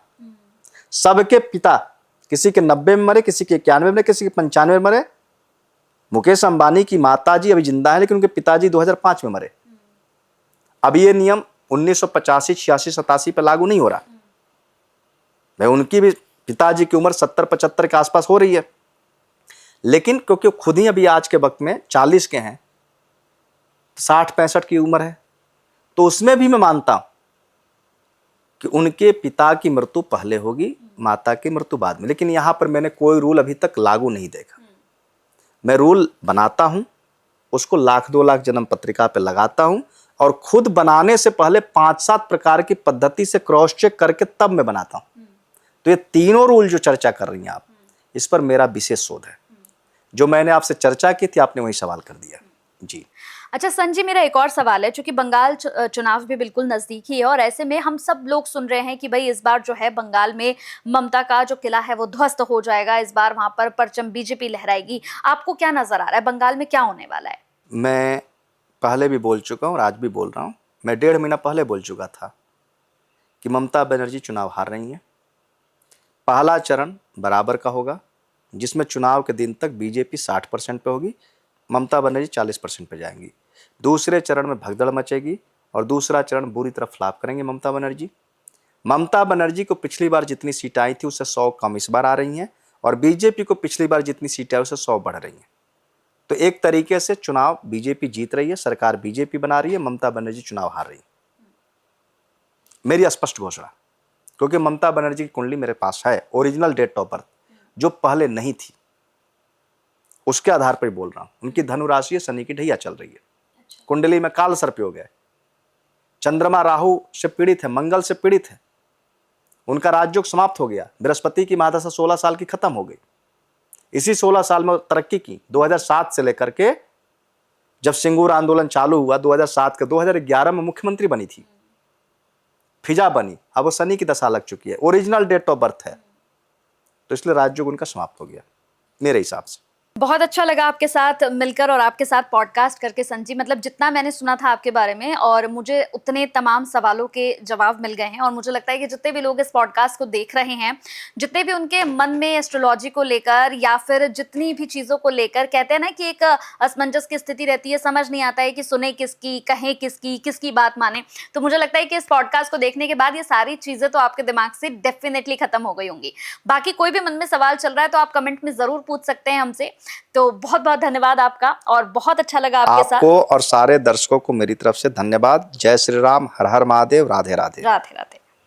सबके पिता किसी के 90 में मरे, किसी के 91 में मरे, किसी के 95 में मरे। मुकेश अंबानी की माताजी अभी जिंदा है लेकिन उनके पिताजी 2005 में मरे। अब ये नियम 1985, 86, 87 पे लागू नहीं हो रहा। भाई उनकी भी पिताजी की उम्र 70-75 के आसपास हो रही है, लेकिन क्योंकि खुद ही अभी आज के वक्त में 40 के हैं, 60-65 की उम्र है, तो उसमें भी मैं मानता हूं कि उनके पिता की मृत्यु पहले होगी, माता की मृत्यु बाद में। लेकिन यहां पर मैंने कोई रूल अभी तक लागू नहीं देखा। मैं रूल बनाता हूं, उसको 1,00,000-2 लाख जन्म पत्रिका पे लगाता हूं, और खुद बनाने से पहले 5-7 प्रकार की पद्धति से क्रॉस चेक करके तब मैं बनाता हूं। तो ये तीनों रूल जो चर्चा कर रही हैं आप, इस पर मेरा विशेष शोध है। जो मैंने आपसे चर्चा की थी आपने वही सवाल कर दिया जी। अच्छा संजय, मेरा एक और सवाल है, चूंकि बंगाल चुनाव भी बिल्कुल नजदीकी है और ऐसे में हम सब लोग सुन रहे हैं कि भाई इस बार जो है बंगाल में ममता का जो किला है वो ध्वस्त हो जाएगा, इस बार वहां पर परचम बीजेपी लहराएगी। आपको क्या नजर आ रहा है, बंगाल में क्या होने वाला है? मैं पहले भी बोल चुका हूं और आज भी बोल रहा हूं। मैं 1.5 महीना पहले बोल चुका था कि ममता बनर्जी चुनाव हार रही हैं। पहला चरण बराबर का होगा, जिसमें चुनाव के दिन तक बीजेपी 60% पे होगी, ममता बनर्जी 40% पे जाएंगी। दूसरे चरण में भगदड़ मचेगी और दूसरा चरण बुरी तरह फ्लॉप करेंगे ममता बनर्जी। ममता बनर्जी को पिछली बार जितनी सीट आई थी उससे 100 कम इस बार आ रही हैं, और बीजेपी को पिछली बार जितनी सीटें आई उससे 100 बढ़ रही हैं। तो एक तरीके से चुनाव बीजेपी जीत रही है, सरकार बीजेपी बना रही है, ममता बनर्जी चुनाव हार रही है। मेरी स्पष्ट घोषणा, क्योंकि ममता बनर्जी की कुंडली मेरे पास है, ओरिजिनल डेट ऑफ बर्थ जो पहले नहीं थी, उसके आधार पर बोल रहा हूं। उनकी धनु राशि है, शनि की ढैया चल रही है, कुंडली में काल सर्प योग है, चंद्रमा राहु से पीड़ित है, मंगल से पीड़ित है, उनका राजयोग समाप्त हो गया। बृहस्पति की महादशा 16 साल की खत्म हो गई। इसी 16 साल में तरक्की की। 2007 से लेकर के जब सिंगूर आंदोलन चालू हुआ 2007 के 2011 में मुख्यमंत्री बनी थी, फिजा बनी। अब वो शनि की दशा लग चुकी है, ओरिजिनल डेट ऑफ बर्थ है, तो इसलिए राजयोग उनका समाप्त हो गया मेरे हिसाब से। बहुत अच्छा लगा आपके साथ मिलकर और आपके साथ पॉडकास्ट करके संजी। मतलब जितना मैंने सुना था आपके बारे में और मुझे उतने तमाम सवालों के जवाब मिल गए हैं। और मुझे लगता है कि जितने भी लोग इस पॉडकास्ट को देख रहे हैं, जितने भी उनके मन में एस्ट्रोलॉजी को लेकर या फिर जितनी भी चीज़ों को लेकर कहते हैं ना कि एक असमंजस की स्थिति रहती है, समझ नहीं आता है कि सुने किसकी, कहें किसकी, किसकी बात माने, तो मुझे लगता है कि इस पॉडकास्ट को देखने के बाद ये सारी चीज़ें तो आपके दिमाग से डेफिनेटली खत्म हो गई होंगी। बाकी कोई भी मन में सवाल चल रहा है तो आप कमेंट में ज़रूर पूछ सकते हैं हमसे। तो बहुत बहुत धन्यवाद आपका और बहुत अच्छा लगा आपके साथ। आपको और सारे दर्शकों को मेरी तरफ से धन्यवाद। जय श्री राम, हर हर महादेव, राधे राधे। राधे राधे।